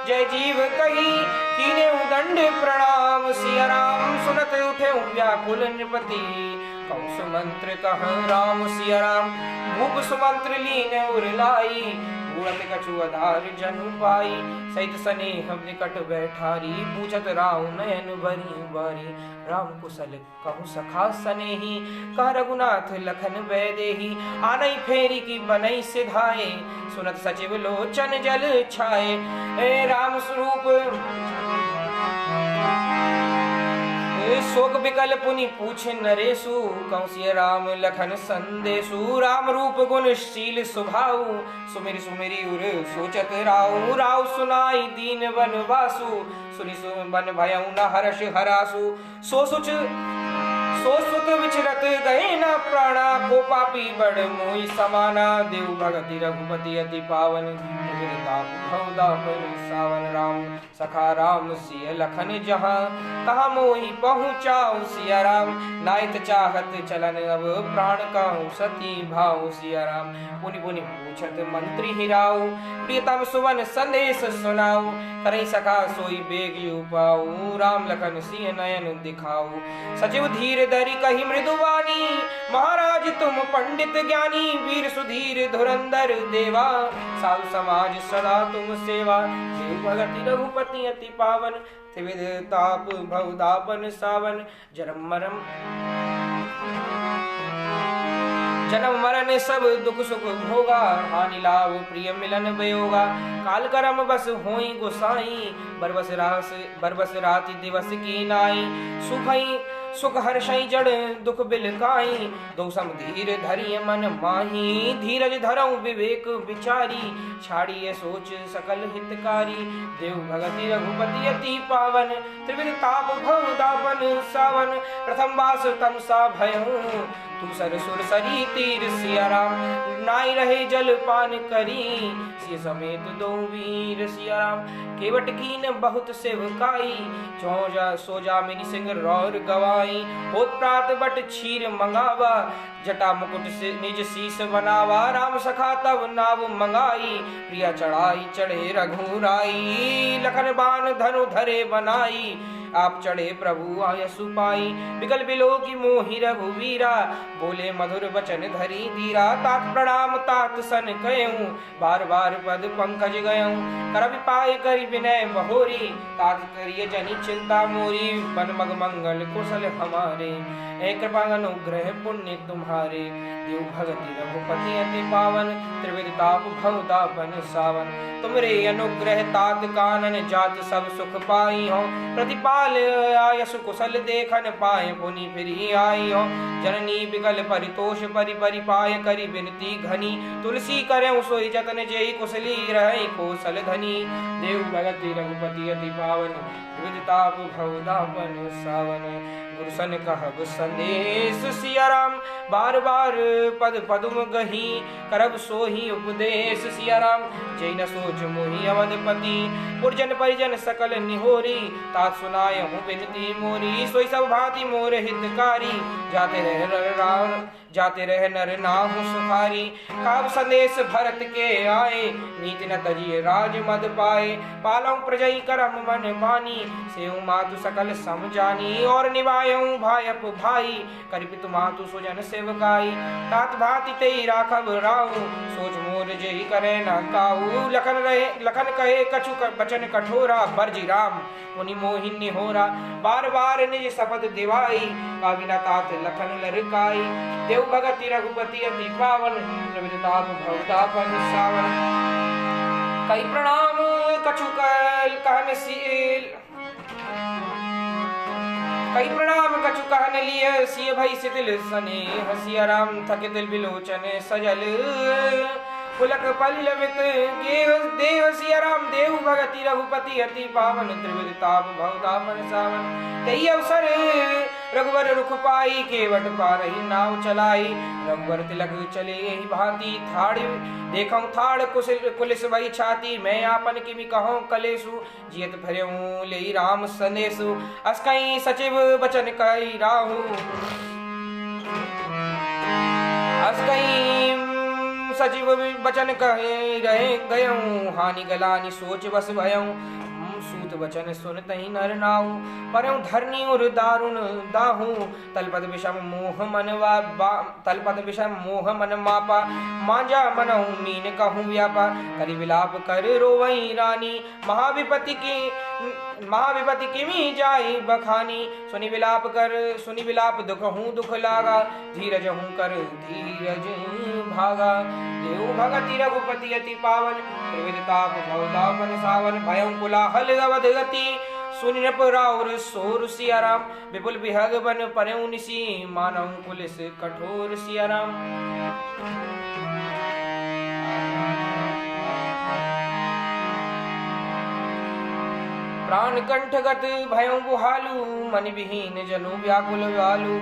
जय जीव कही कीने दंड प्रणाम सिया राम। सुनत उठे व्याकुल नृपति कहूँ सुमंत्र कह राम सिया राम। भूप सुमंत्र लीन उरलाई उड़त कछु आधार जनु पाई। सहित स्नेह निकट बैठारी पूछत राव नयन बरी बारी। राम कुशल कहु सखा सनेही कह रघुनाथ लखन वैदेही। आनई फेरी की बनई सिधाए सुनत सचिव लोचन जल छाए। राम स्वरूप शोक विकल पुनि पूछ नरेशु कहूँ सिया राम लखन संदेशु। राम रूप गुण शील स्वभाव सुमिर सुमिरी उर सोचत राउ। राव सुनाई दीन वन वासु सुनि बन भयउ न हर्ष हरासु। सो सुत विचरत गए न प्राणा को पापी बड़ मोहि समाना। देव भगति रघुपति अति पावन सावन। राम सखा राम सिय लखन जहाँ कहाँ मोहि पहुँचाऊ सिया राम। नायत चाहत चलन अब प्राण कहूँ सती भाऊ सिया राम। पुनि पुनि पूछत मंत्री हिराऊ प्रियतम सुवन संदेश सुनाऊ। करई सखा सोई बेग पाऊ राम लखन सिंह नयन दिखाऊ। सचिव धीर धरि कही मृदुवानी महाराज तुम पंडित ज्ञानी। वीर सुधीर धुरंधर देवा साधु समाज सदा तुम सेवा। देव भगति रघुपति अति पावन त्रिविध ताप भवदापन सावन। जन्म मरण सब दुख सुख भोगा हानि लाभ प्रिय मिलन वियोगा। काल करम बस होई गोसाई बरबस राति दिवस की नाई। सुख हर्षई जड़ दुख बिलकाई दो सम धीर धरिय मन माही। धीरज धरऊं विवेक विचारी छाड़िए सोच सकल हितकारी। देव भगति रघुपति अति पावन त्रिविध ताप भवदापन सावन। प्रथम बास तमसा भयऊं तू सर सुर सरी तीर सिया राम। नाई रहे जल पान करी सिय समेत दो वीर सिया राम। केवट कीन बहुत सेवकाई सोजा मिनी सिंह रौर गवाई। होत प्रात बट क्षीर मंगावा जटा मुकुट से निज शीस बनावा। राम सखा तब नाव मंगाई प्रिया चढ़ाई चढ़े रघुराई। लखन बान धनु धरे बनाई आप चढ़े प्रभु आयसु पाई। विकल बिलो की मोहि रघुवीरा बोले मधुर वचन धरी धीरा। तात प्रणाम तात सन कयऊं बार बार पद पंकज गयऊं। कर विपाय करि विनय बहोरी तात करिय जनि चिंता मोरी। बन मग मंगल कुशल हमारे ए कृपा अनुग्रह पुण्य तुम्हारे। देव भगति रघुपति अति पावन त्रिविध ताप भवदापन सावन। तुमरे अनुग्रह तात कानन जात सब सुख पाई हो। प्रतिपाल आयसु कुशल देखन पाए पुनि फिरी आई हो। जननी विकल परितोष परि परिपाय करि विनती घनी। तुलसी करें सोई जतन जेहि कुशली रहे कौशल धनी। देव भगति रघुपति अति पावन त्रिविध ताप भवदापन सावन। गुरुसन कहब संदेश सिया राम बार बार पद पदुम गही। करब सोही उपदेश सिया राम जय न सोच मोहि अवधपति। पुरजन परिजन सकल निहोरी तात सुना निवायहु बिनती मोरी। सोई सब भांति मोर हितकारी, जाते रह नर नाहु सुखारी। काब संदेश भरत के आए, नीति न तजिए राज मद पाए। पालऊ प्रजई करम मन मानी, सेऊ मातु सकल समझानी। और निभायऊ भायप भाई, करि पितु मातु सुजन सेवकाई। तात भांति तेई राखब राहु, सोच मोर जेहि करे न काहू। लखन कहे कछु बचन कठोरा, बरजी राम मुनि मोहिनी होरा। बार बार निज शपथ दिवाई, काबिना तात लखन लरकाई। देव भगति रघुपति अति पावन, प्रविदिताप भवतापन सावन। कई प्रणाम कछु कहन सील, कई प्रणाम कछु कहन लिय। सिय भई सितिल सनेह, सिया राम थके दिल बिलोचन सजल। पुलक पल्लवित देव सिया राम, देव भगति रघुपति अति पावन। त्रिविदिताप भवतापन सावन। तई अवसर रघुवर रुख पाई, केवट पारही नाव चलाई। रघुवर तिलक चले यही भांति, थाड़ देखऊं थाड़ कुलिस वही छाती। मैं आपन किमि कहूं कलेसु, जियत भर्यऊं लेई राम संदेशु। अस कहीं सचिव बचन कही राहु, अस कहीं सचिव बचन कहे रहे गयऊं। हानि गलानि सोच बस भयऊं, सूत वचन सुनतहि नर नाहु। परऊं धरनी उर दारुण दाहू, तलपद विषम मोह मन मापा। मांजा मनहु मीन कहूं व्यापा, करि विलाप कर रोवई रानी। महाविपति किमि जाई बखानी, सुनि विलाप दुख हूँ दुख लागा। धीरज हूँ कर धीरज भागा, देव भगति रघुपति अति पावन। त्रिविदिताप भवतापन सावन। भयं कोलाहल अवध गति, सुनि नृप राउर सोर सिया राम। विपुल विहग बन परऊं निसी, मानऊं कुलिस कठोर सिया राम। प्राण कंठगत भयं गुहालु, मन विहीन जनु व्याकुल व्यालु।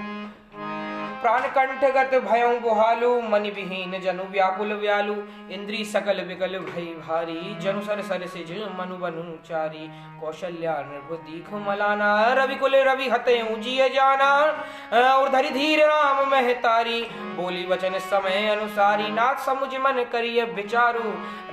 प्राण कंठगत भयं गुहालु, मन विहीन जनु व्याकुल व्यालु। इंद्री सकल विकल भई भारी, जनु सर सर सिज मनु बनु चारी। कौशल्या नृप दीख मलाना, रवि कुल रवि हते जिय जाना। और धरि धीर राम महतारी, बोली वचन समय अनुसारी। नाथ समुझ मन करिय विचारु,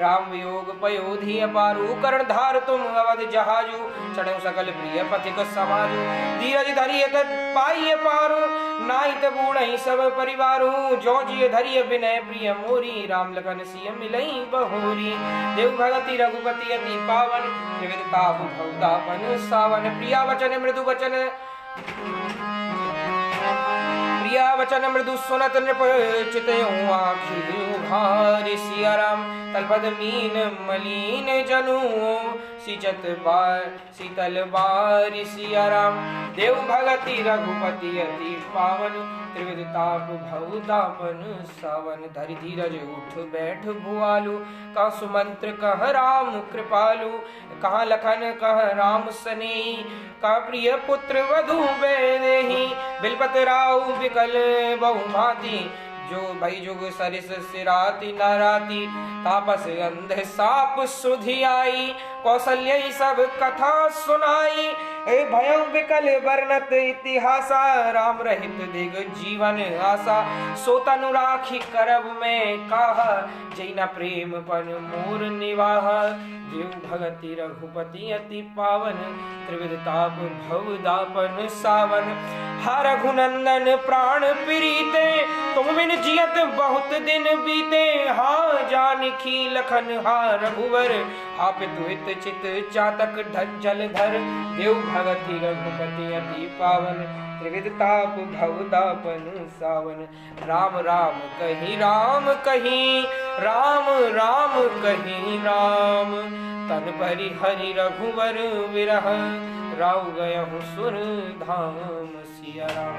राम वियोग पयोधि अपारु। करण धार तुम अवध जहाजु, चढ़ऊ सकल प्रिय पथिक समाजु। धीरज धरिय पाइय पारु, नाहित बूढ़ई सब परिवारु। जो जिय धरिय विनय प्रिय मोरी, राम लखन सिय मिलई बहोरी। देव भगति रघुपति अति पावन, त्रिविदिताप भवतापन सावन। प्रिया वचन मृदु वचन, प्रिया वचन मृदु सुनत नृप चितयऊं आँखि उघारि। सिया राम तलपद मीन मलीन जनु, शीतल बारि। सिया राम देव भगति रघुपति अति पावन, त्रिविदिताप भवतापन सावन। धरि धीरज उठ बैठ भुआलु, कहाँ सुमंत्र कह राम कृपालु। कहाँ लखन कह राम सनेही, कहाँ प्रिय पुत्र वधु बैदेही। बिलपत राउ विकल बहु भांति, जो भई जुग सरिस सिराति नाराति। तापस अंध साप सुधि आई, कौशल्य सब कथा सुनाई। ए भयं विकल वर्णत इतिहासा, राम रहित दिग जीवन आशा। सो तनु राखी करब में काहा, जैना प्रेम पन मोर निवाह। देव भगति रघुपति अति पावन, त्रिविदिताप भवतापन सावन। हा रघुनंदन प्राण प्रीते, तुम बिन जियत बहुत दिन बीते। हा जानकी लखन हा रघुवर, हा पितु हित चित चातक जल धर। देव भगति रघुपति अति पावन, त्रिविदिताप भवतापन सावन। राम राम कहीं राम कहीं, राम राम कहीं राम। तन परि हरि रघुवर विरह, राउ गयहु सुर धाम। सिया राम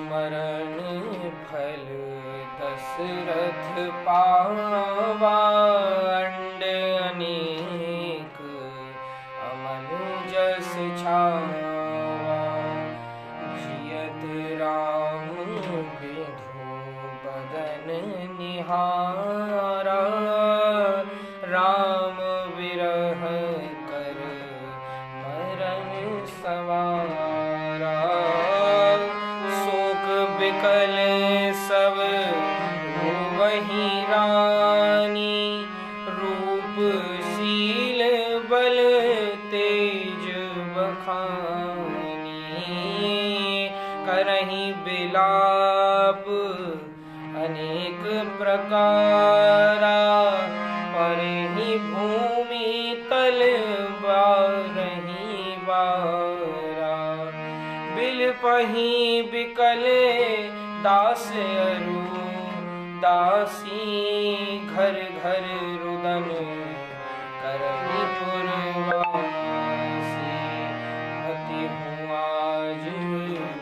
मरण फल दशरथ पावा। अंड अनेक अमल छावा जियत राम विधु बदन निहारा राम विरह कर मरण सवारा शोक बिकल सब वही रानी रूप शील बल तेज बखानी करहि बिलाप अनेक प्रकारा परहि भूमि तल बारहि बारा बिलपहि बिकल दास अरु दासी घर घर रुदन करहि पुरवासी अति हुआज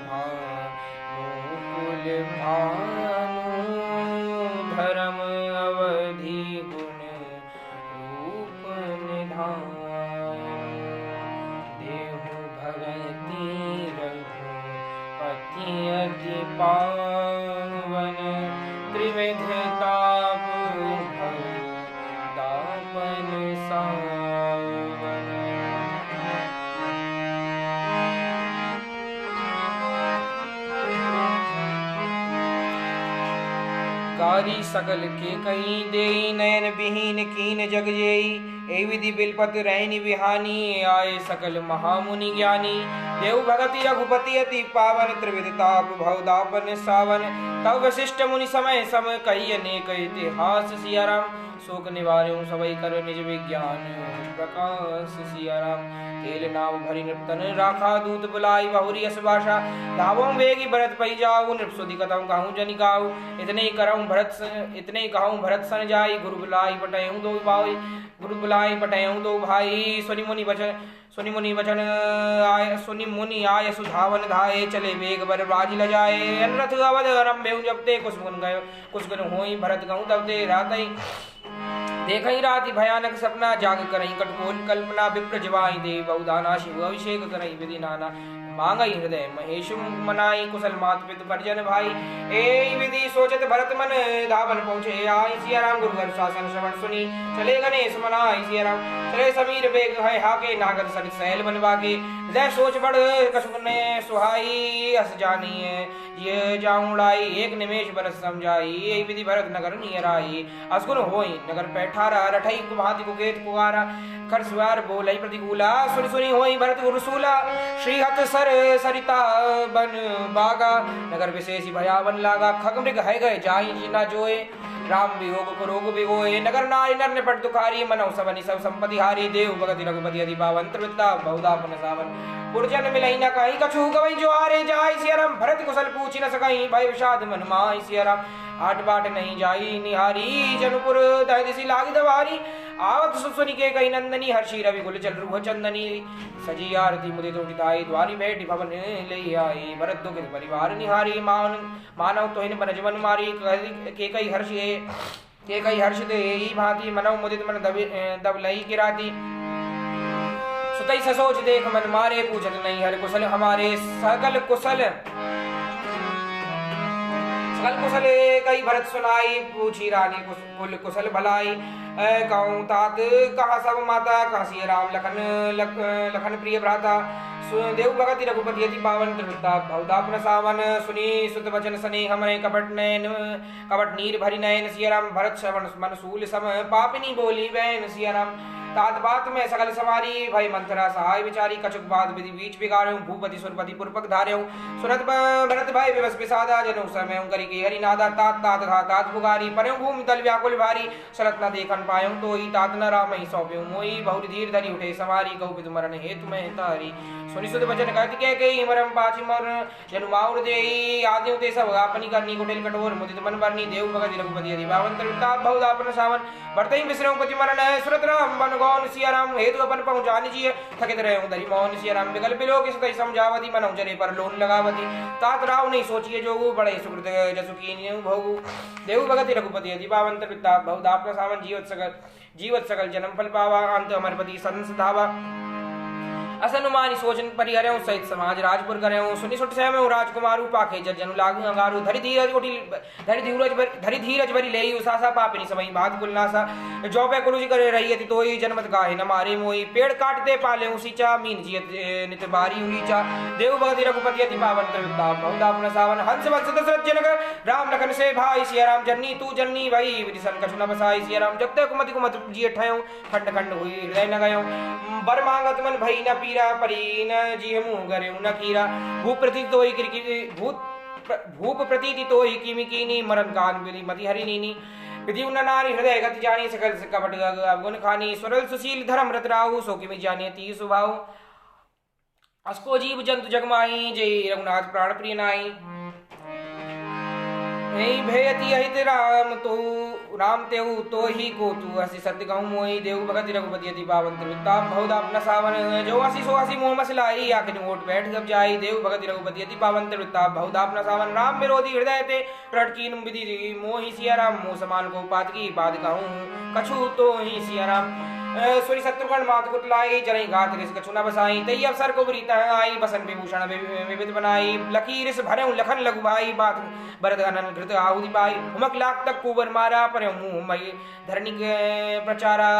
भानुकुल भानु धर्म अवधि गुण रूप निधान देहु भगति रघुपति अति पावन त्रिविध ताप भव दापन सावन कारी सकल के कहीं देई नयन विहीन कीन जग जेई ए विधि बिलपत रहनी बिहानी आए सकल महामुनि ज्ञानी देव भगति रघुपति अति पावन त्रिविध ताप भव दापन सावन तब वशिष्ठ मुनि समय सम कही अनेक इतिहास सिया राम शोक निवार्यों सबई कर निज विज्ञान प्रकाश सिया राम तेल नाव भरी नृपतन राखा दूत बुलाई बहुरी अस भाषा धावों वेगी भरत पई जाऊ नृपसुधि कथम कहूँ जनि गाऊ इतने ही कहूँ भरत सन जाई गुरु बुलाई पटयूं दो भाई गुरु बुलाई पटयूं दो भाई सुनि मुनि आय सुधावन धाये चले वेग बर बाजी लजाए अनरथ अवध रंभे जबते कुसुमन गयो कुसुमन होई भरत कहूँ तब ते रातई देखई राति भयानक सपना जाग करई कटकोल कल्पना विप्र जवाई देव बहुदाना शिव अभिषेक करई विधि नाना मांगई हृदय महेश मनाई कुशल मात पित परिजन भाई ए विधि सोचत भरत मन धावन पहुँचे आई सिया राम गुरु घर शासन श्रवण सुनी चले गणेश मनाई सिया राम चले समीर बेग है हाके नागर सरित सहल बन बागे हृदय सोच बड़ कसुक ने सुहाई हस जानी ये जाऊलाई एक निमेश बरस समझाई ए विधि भरत नगर नियर आई असगुन होई नगर पैठारा रठई कुभाति कुकेत कुआरा कर सुवार बोलई प्रतिकूला सुनि सुनि होई भरत गुरुसूला श्रीहत सर सरिता बन बागा नगर विशेषी भयावन लागा खग मृग है गए जाई जीना जोए राम वियोग को रोग विगोए नगर नारी नर निपट दुखारी मनौ सबनि सब संपत्ति हारी देव भगति रघुपति अति पावन त्रिविद्या बहुदापन सावन पुरजन मिलई न कहीं कछु गवई जो आरे जाई सिया राम भरत कुशल पूछि न सकई भय विषाद मन माई सिया राम आट बाट नहीं जाई निहारी जनपुर दह दिसी लागी दवारी आवत सुनि के कई नंदनी हर्षि रवि कुल चल रूह चंदनी सजी आरती मुदे तो पिताई द्वारी भेट भवन ले आई भरत दुख परिवार निहारी मानव तो इन बन जीवन मारी के कई हर्ष दे भांति मनव मुदित मन दब लई किराती सुतई ससोच देख मन मारे पूछत नहीं हर कुशल हमारे सकल कुशल कई भरत सुनाई पूछी रानी कुल कुशल भलाई कहूँ तात कहा सब माता कहा सिया राम लखन प्रिय भ्राता देव भगति रघुपति अति पावन त्रिविद्या बहुदापन सावन सुनी सुत वचन सने हमें कपट नीर भरी नयन सिया राम भरत श्रवण मनसूल सम पापिनी बोली बहन सिया राम तात बात में सकल समारी भय मंथरा सहाय विचारी कछुक बाद विधि बीच बिगाड़ो भूपति सुरपति पुरपक धार्यो सुनत भरत भाई विवश विषादा जनु समय करी के हरि नादा तात तात घा तात पुगारी परयो भूमि तल व्याकुल भारी सलत न देखन पायो तो ही तात न राम ही सौंप्यो मोई बहुत धीर धरी उठे सवारी कहु विदु मरण हेतु में तारी सुनि सुत वचन कहत के कई मरम पाची मर जनु माउर देई आदिउ ते सब आपनी करनी कुटिल कठोर मुदित मन बरनी देव भगति रघुपति अति पावन त्रिविद्या बहुदापन सावन बढ़तई विश्रम पति मरण सुरत राम बन गौन सिया राम हेतु अपन पहुँचानी जिये थकित रहे धरी मोहन सिया राम विकल बिलोक सतई समझावती मनौ जरे पर लोन लगावती तात राव नहीं सोचिए जोगु बड़े सुकृत जसु कीन्य भोगु देव भगति रघुपति अति पावन त्रिविद्या बहुदापन सावन जीवत सकल जन्म फल पावा अंत अमरपति संस धावा असनुमानी सोचन परिहरऊं सहित समाज राजपुर करऊं सुनि सुट सह में राजकुमारू पाखे जन लागू अंगारू धरि धीरज भरी लेई उसासा पापिनी समय बात कुलनासा जो पे कुलुज करे रही थी तोई जन्मत गाहे न मारे मोई पेड़ काटते पाले उसीचा मीन जियत नित बारी उलीचा देव भगति रघुपति अति पावन त्रिविद्या बहुधा अपना सावन हंस वंश दशरथ जनक राम लखन से भाई सिया राम जननी तू जननी भाई विदिशन कछु न बसाई सिया राम जब तक कुमति कुमत जिय ठयो खंड खंड हुई हृदय न गयो बर मांगत मन भई न पीरा परी न जिह मुंह गरे न कीरा भूप प्रति तोई किरकी भूप प्रतीति तोहि किमि कीनी मरण कान बिली मति हरि नीनी विधि उन नारी हृदय गति जानी सकल कपट गुण खानी स्वरल सुशील धर्म रत राहु सो किमि जाने ती स्वभाव अस्को जीव जंतु जगमाई जय रघुनाथ प्राण प्रिय नाई भयति अहित राम तेऊ तो ही को तू हसी सत्य कहूँ मोई देव भगति रघुपति अति पावन त्रिविद्या बहुधा अपना सावन जो हसी सो हसी मुँह मसलाई आखिर ओट बैठ गब जाई देव भगति रघुपति अति पावन त्रिविद्या बहुधा अपना सावन राम विरोधी हृदय ते प्रटकीन विधि मोहि सिया राम मोह समान को पात की बात कहूँ कछु तो ही सिया राम सुरी शत्रुघ्न मात कुटलाई जरई घात रिस कछु न बसाई तई अवसर को बुरी तरह आई बसन विभूषण विविध बनाई लकी रिस भरे लखन लघु भाई बात भरत अनन घृत आहुति पाई हुमक लाख तक कुबर मारा पर मुंह मई धरणी के प्रचारा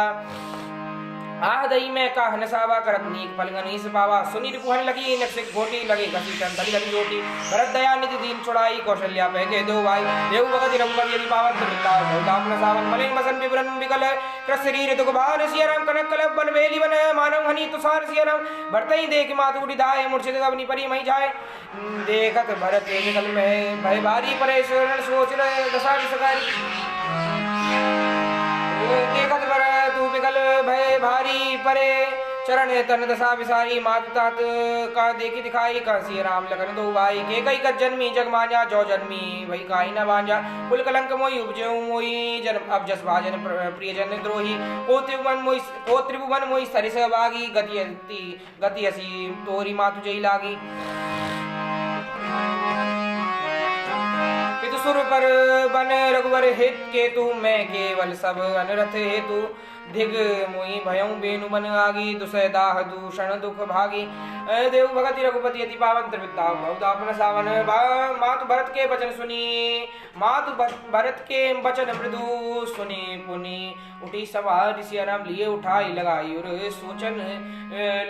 आह दई में का हनसावा करत नीक फलगन इस पावा सुनी रिपुहन लगी नक्से घोटी लगे घसी टन धली धली रोटी भरत दया निधि दीन छुड़ाई कौशल्या पे के दो भाई देव भगति रघुपति यदि पावन त्रिविद्या बहुधा अपना सावन मलिन मसन विवरण विकल कृत शरीर दुख भार सिया राम कनक कलप बन बेली बन मानव हनी तुषार सिया राम भरतई देख मातु उठी धाय मूर्छित अपनी परी मई जाए देखत भरत निकल में भय भारी परे शरण सोच रहे दशा सकारी देखत बर तू विकल भय भारी परे चरण तन दशा विसारी मात तात का देखी दिखाई कंसी राम लखन दो भाई के कई कत जन्मी जग मांझा जो जन्मी वही काई न बांझा कुल कलंक मोई उपजो मोई जन्म अब जस भाजन प्रिय जन द्रोही को त्रिभुवन मोई सरिस बागी गति हसी तोरी मातु जई लागी सुर पर बन रघुवर हित केतु मैं केवल सब अनरथ हेतु धिग मोहि भयं बेनु मन आगी दुसदाह दूषण दुख भागी देव भगति रघुपति अति पावन त्रिविद्या बहुधा अपना सावन मातु भरत के वचन सुनी मातु भरत के वचन मृदु सुनी पुनी उठी सवार सिया राम लिए उठाई लगाई और सोचन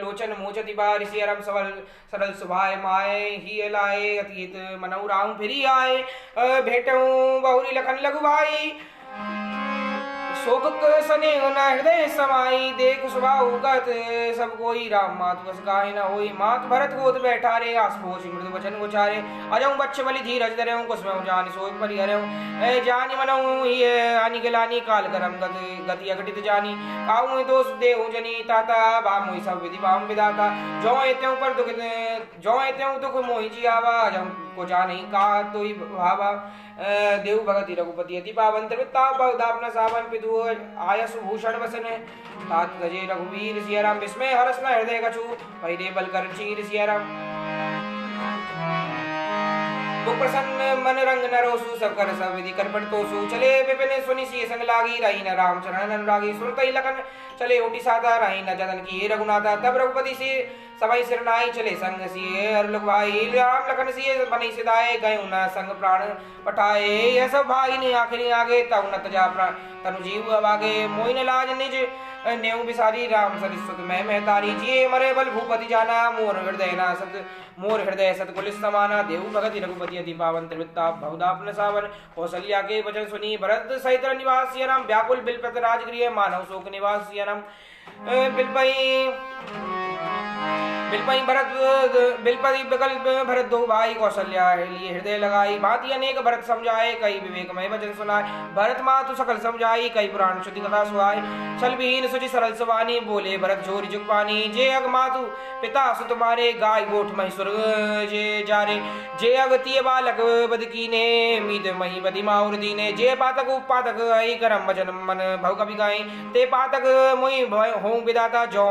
लोचन मोचति बार सिया राम सवल सरल सुभाय माए ही लाए अतीत मनऊ राम फिरी आए भेटऊं बहुरी लखन लघु भाई शोक सने न हृदय समाई देख सुबाहुगत सब कोई राम मातु बस गाय न होई मात भरत गोद बैठा रे आसपोष मृदु वचन गोचारे अजऊ बच्च बलि धीरज धरऊं कुसमऊ जान सोच परिहरऊं जानी मनऊं ये आनी गलानी काल करम गति अघटित जानी काऊ दोष देहु जनी ताता बाम मोहि सब विधि बाम विदाता जो एत्यों पर दुख मोहि जियावा जम को जानी का तोई भावा देव भगति रघुपति अति पावन त्रिविद्या बहुधा अपना सावन पितु आयस भूषण वसन तात गजे रघुवीर सिया राम विस्मय हरस न हृदय कछु पहले बल कर चीर सिया राम तो प्रसन्न मन रंग नरोसु सब कर सब विधि कर पट तोसु चले विपिन सुनि सिय संग लागी रही न राम चरण अनुरागी सुरतई लखन चले ओटी साधा रही न जतन की रघुनाथा तब रघुपति से सभई सिरनाई चले संग सिय हर लोग भाई राम लखन सिय बनी सिदाए गए न संग प्राण पठाए यह सब भाई ने आखिरी आगे तब न तजा प्राण तनु जीव अबागे मोइन लाज निज नेऊ बिसारी राम सरिसुत मैं महतारी जिये मरे बल भूपति जाना मोर हृदय सत कुलिस समाना देव भगति रघुपति अति पावन त्रिविद्या बहुधा अपना सावन कौशल्या के वचन सुनी भरत सहित निवास सिया राम व्याकुल बिलपत राजगृह मानव शोक निवास सिया राम बिलपति विकल्प भरत दो भाई कौशल्या लिए हृदय लगाई भांति अनेक भरत समझाए कई विवेकमय वचन सुनाए भरत मातु सकल समझाई कई पुराण श्रुति कथा सुहाई छल विहीन सुचि सरल सवानी बोले भरत झोरी जुग पानी जे अग मातु पिता सुत मारे गाय गोठ महिसुर जे जारे जे अग तिय बालक बद कीने मीद मही बदी माउर दीने जे पातक उपातक आई करम वचन मन भव कवि गाय ते पातक मोहि हों विदाता जो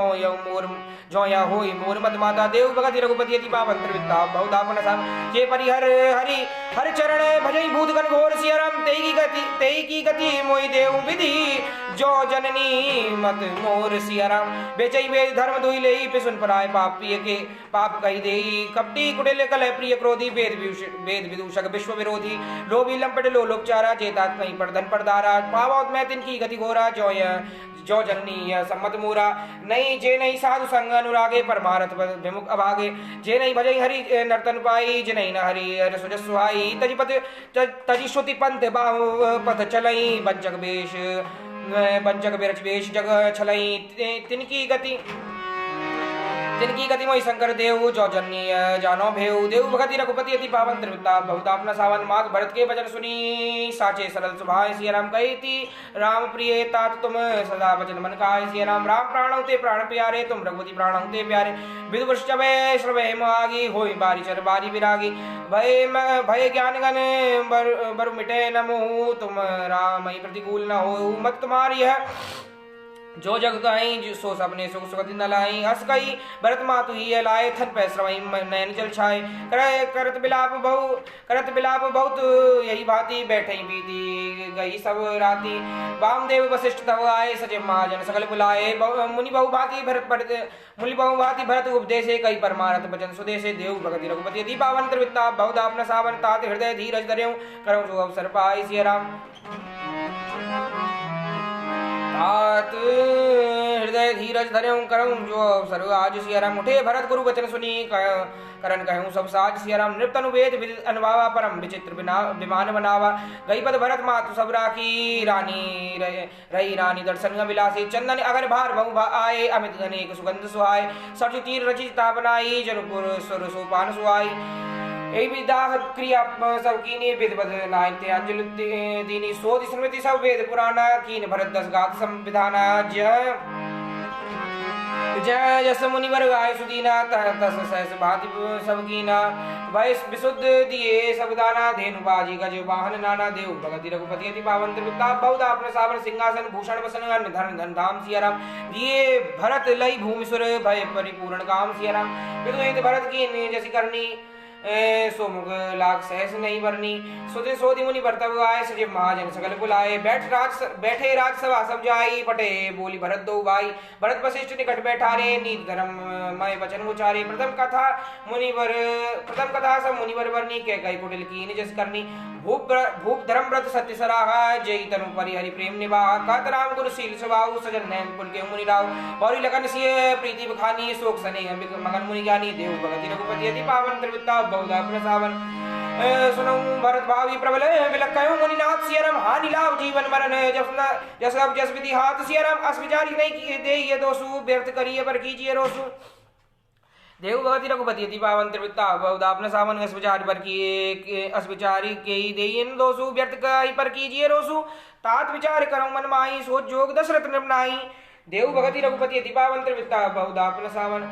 या होई मोर पद माता देव भगत रघुपति अति पावन त्रिविद्या बहुधापन साम जे परिहर हरि हर चरण भजई भूत गण घोर सिया राम तेई की गति मोहि देव विधि जो जननी मत मोर सिया राम बेचई वेद धर्म दुई लेई पिसुन पराय पाप पिय के पाप कही देई कपटी कुटिल कलह प्रिय क्रोधी वेद विदूषक विश्व विरोधी लोभी लंपट लोलोपचारा जेतात कहीं पर धन पर दारा पावत मैं तिनकी गति घोरा जो जननी सम्मत मूरा नहीं जे नहीं साधु संग अनुरागे परमारथ विमुख अभागे जे नहीं भजई हरि नर्तन पाई जे नहीं न हरि सुज सुहाई तजी श्रुति पंथ बाहु पथ चलई बंचक बेरच वेश जग छलई तिनकी गति मोहि शंकर देव जो जन्नी जानो भेव देव भगति रघुपति अति पावन त्रिविद्या बहुतापन सावन माघ भरत के वचन सुनी साचे सरल सुभाय सिया राम कहती राम प्रिय तात तुम सदा वचन मन काय सिया राम प्राण ते प्राण प्यारे तुम रघुपति प्राण ते प्यारे विदुर श्रवे मागी होई बारी चर बारी विरागी भय ज्ञान गण बर मिटे न मोह तुम राम प्रतिकूल न हो मत तुम्हारी है जो जग गाई सो सबने सुख सुगति न लाई हस गई भरत मातु ही लाए थन पै श्रवई नयन जल छाए करत बिलाप बहुत यही भांति बैठे बीती गई सब राती वामदेव वशिष्ठ तव आए सजे महाजन सकल बुलाए मुनि बहु भांति भरत उपदेशे कई परमारथ भजन सुदेशे देव भगति रघुपति अति पावन त्रिविद्या बहुधापन सावन तात हृदय धीरज धर्यु करौ जो अवसर पाई सिया राम तात हृदय धीरज धर्यं करऊं जो अवसर आज सिया राम उठे भरत गुरु वचन सुनी करन कहूं सब साज सिया राम नृतनु वेद विदित अनुभावा परम विचित्र विमान बनावा गई पद भरत मातु सब राखी रही रानी दर्शन विलासी चंदन अगर भार बहु आए अमित अनेक सुगंध सुहाय सठ तीर रचिता बनाई जनुपुर सुर सोपान सुहाई यही विदाह क्रिया सब कीनी विध बद नायते अंजलि दीनी सोधि स्मृति सब वेद पुराना कीन भरत दस गात संविधाना जय जस मुनिवर गाय सुदीना तस सहस भांति सब कीना वैस विशुद्ध दिए सब दाना धेनु बाजी गज वाहन नाना देव भगति रघुपति अति पावन त्रिविद्या बहुधापन सावन सिंहासन भूषण वसन धन धन धाम सिया राम दिए भरत लई भूमि सुर भय परिपूर्ण काम सिया राम विदुहित भरत की जैसी करनी सोमुख लाख सहस नहीं बरनी सुधे सोधि मुनि बर्तव आए सजे महाजन सकल बुलाए बैठे राज सभा सब जाई पटे बोली भरत दो भाई भरत वशिष्ठ निकट बैठारे नीत धर्म मय वचन उचारे प्रथम कथा सब मुनिवर वर्णी के कई कुटिल कीन जस करनी भूप धर्म व्रत सत्य सराहा जय तनु परिहरि प्रेम निवाह कहत राम गुरु शील स्वभाव सजन नैन पुल के मुनि राव बौरी लगन सिय प्रीति बखानी शोक सने मगन मुनि ज्ञानी देव भगति रघुपति अति पावन त्रिविद्या बहुधापन सावन सुनऊ भरत भावी प्रबल विलक्कयो मुनिनाथ सिया राम हानि लाभ जीवन मरण जस विधि हाथ सिया राम अस विचारी नहीं दे ये दोषु व्यर्थ करिए पर कीजिए रोसु देव भगति रघुपति अति पावन त्रिविद्या बहुधापन सावन अस विचारी के ही देइन दोषु व्यर्थ कहि पर कीजिए रोसु तात विचार करऊं मन माही सोच जोग दशरथ नृपनाई देव भगति रघुपति अति पावन त्रिविद्या बहुधापन सावन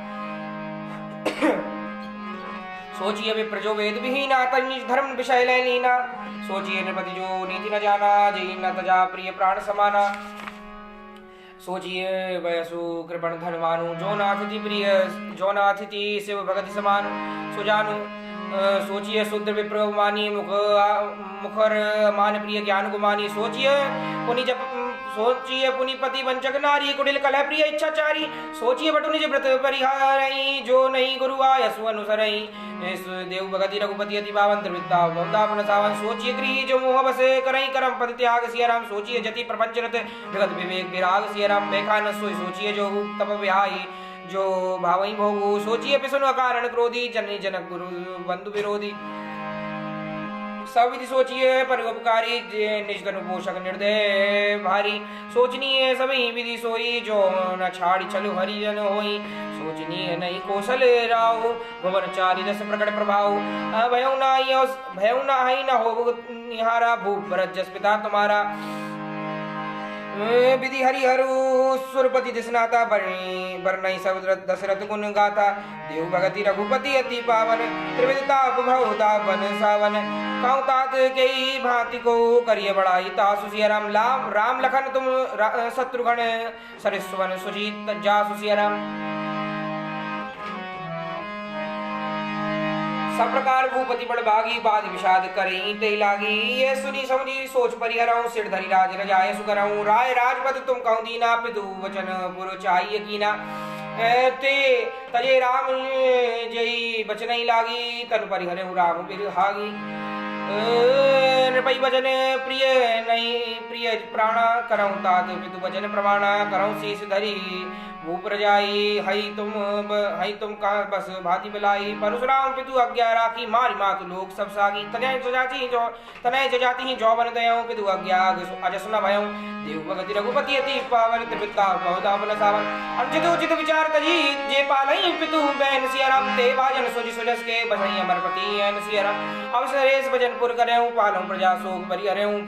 सोचिए विप्र जो वेद विहीना तनिज धर्म विषय लय लीना सोचिए नृपति जो नीति न जाना जय न तजा प्रिय प्राण समाना सोचिए वयसु कृपण धनवानु जो नाथिति प्रिय जो नाथिति शिव भगति समान सुजानु सोचिए शुद्ध विप्र मानी मुखर मान प्रिय ज्ञान गुमानी सोचिए पुनि पति वंचक नारी कुटिल कलह प्रिय इच्छाचारी सोचिए बटु निज व्रत परिहारई जो नहीं गुरु आयसु अनुसरई देव भगति रघुपति अति पावन त्रिविद्या बहुधापन सावन सोचिए गृह जो मोह बसे करई करम पद त्याग सिया राम सोचिए जति प्रपंच रत जगत विवेक विराग सिया राम बेखा न सोई सोचिए जो तप विहाई जो भावई भोगु सोचिए पिसुन अकारण क्रोधी जननी जनक गुरु बंधु विरोधी सब विधि सोचिए परोपकारी निज तनु पोषक निर्दय भारी सोचनीय सभी विधि सोई जो न छाड़ी चलु हरिजन होई सोचनीय नहीं कौशल राव भवन चारि दस प्रकट प्रभाव भयउ नाही न हो निहारा भूप भरत जस पिता तुम्हारा विधि हरिहरु सुरपति दिसनाता बरनई सब दशरथ गुण गाथा देव भगति रघुपति अति पावन त्रिविधता बहुधापन सावन कहूँ तात के भांति को करिए बड़ाई तासु सिया राम लखन तुम शत्रुघ्न सरिस्वन सुजीत जासु सिया राम सब प्रकार भूपति बड़भागी बाद विषाद करी ते लागी। ये सुनी समझी सोच परिहरऊं सिर धरी राज रजाए सुकरऊं। राय राजपद तुम कहूं दीना पितु वचन पुर चाहिए कीना। ते तजे राम जई बचनई लागी तन परिहरऊं राम बिरहागी। नृपई वचन प्रिय नहीं प्रिय प्राणा करऊं तात पितु वचन प्रमाणा। करऊं शीस धरी भूप रजाई हई तुम का बस भांति बिलाई। परशुराम पितु आज्ञा राखी मारी मातु लोक सब सागी। तनय जजाति ही जौवन दयऊं पितु आज्ञा अजस न भयऊं। देव भगति रघुपति अति पावन त्रिपिता बहुदावन सावन। अनुचित उचित विचार तजी जे पालई पितु बैन सियाराम। ते भाजन सोजी सुजस के बसई अमरपति एन सियाराम। अवसरेस भजनपुर करऊं पालऊं प्रजा शोक परिहरऊं।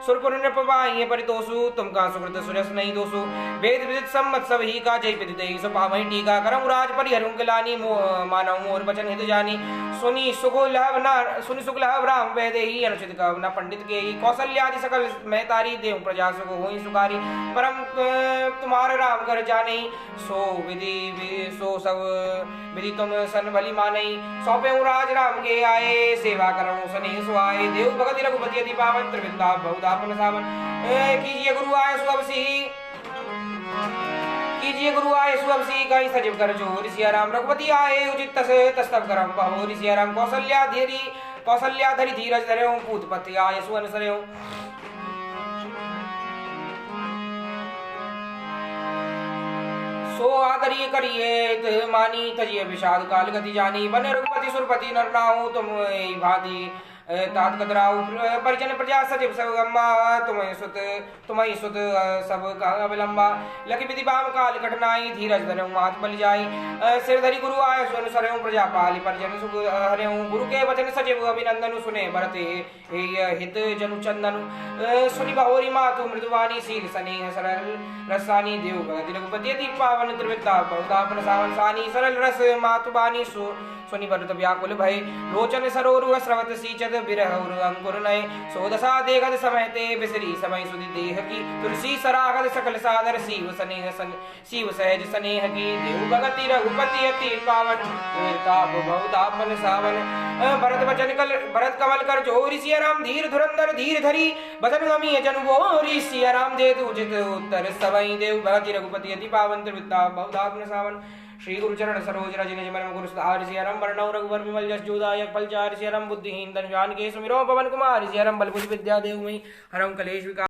सुरपुर नृप बाहिये परितोषु तुम का सुकृत सुरस नहीं दोषु। वेद विदित सम्मत सब ही का जय विदित सो पावई टीका। करऊं राज परिहरऊं गिलानी मानऊं मोर वचन हित जानी। सुनी सुख लाभ राम वैदेही अनुचित कव न पंडित के ही। कौशल्यादि सकल मैं तारी देव प्रजा सुख होई सुखारी। परम तुम्हार राम कर जाने सो विधि सो सब विधि तुम सन भली मानई। सौंपेऊं राज राम के आए सेवा करऊं सने सुआए। देव भगति रघुपति अति पावन त्रिविद्या बहुदापन सावन। कीजिए गुरु आय सुअवसी कीजिए गुरु आय सुअवसी कहीं सजीव कर जोर। सिया राम रघुपति आए उचित तस्तव करम बहोरी। सिया राम कौशल्या धरी धीरज धरेऊं पूत पति आय सुअन सरेऊं। सो आदरिय करिए मानी तजिए विषाद काल गति जानी। बने रघुपति सुरपति नर नाहु तुम भांति तात कतराऊ। परिजन प्रजा सचिव सब गम्मा तुम्हें सुत सब का अविलंबा। लखी विधि बाम काल कठनाई धीरज धरेऊं मात बलि जाई। सिर धरि गुरु आय सुन सरेऊं प्रजा पालि परिजन सुख हरेऊं। गुरु के वचन सचिव अभिनंदनु सुने भरते हित जनु चंदनु। सुनि बहोरी मातु मृदुवानी शील स्नेह सरल रसानी। देव भगति रघुपति अति पावन त्रिविद्या बहुदापन सावन। सानी सरल रस मातु बानी सुनि भरत व्याकुल भय। लोचन सरोरु स्रवत सीचत बिरह अंकुर नय। सोदसा देखत समय ते बिसरी समय सुधि देह की। तुलसी सरागत सकल सादर शिव सहज स्नेह की। देव भगति रघुपति अति पावन बहुदापन सावन। भरत कमल कर जोरी। सिया राम धीर धुरंधर धीर धरी बचन गमी जन बोरी। सिया राम दे उचित उत्तर सबई। देव भगति रघुपति अति पावन त्रिविद्या बहुदापन सावन। श्री गुरुचरण सरोज रज निज मन गुरु सुधार। सियाराम वरणौ रघुवर विमल जस जोदायक फलचारि। सियाराम बुद्धिहीन धन जान के सुमिरो पवन कुमार। सियाराम बल बुद्धि विद्या देव मई हरम कलेश विकार।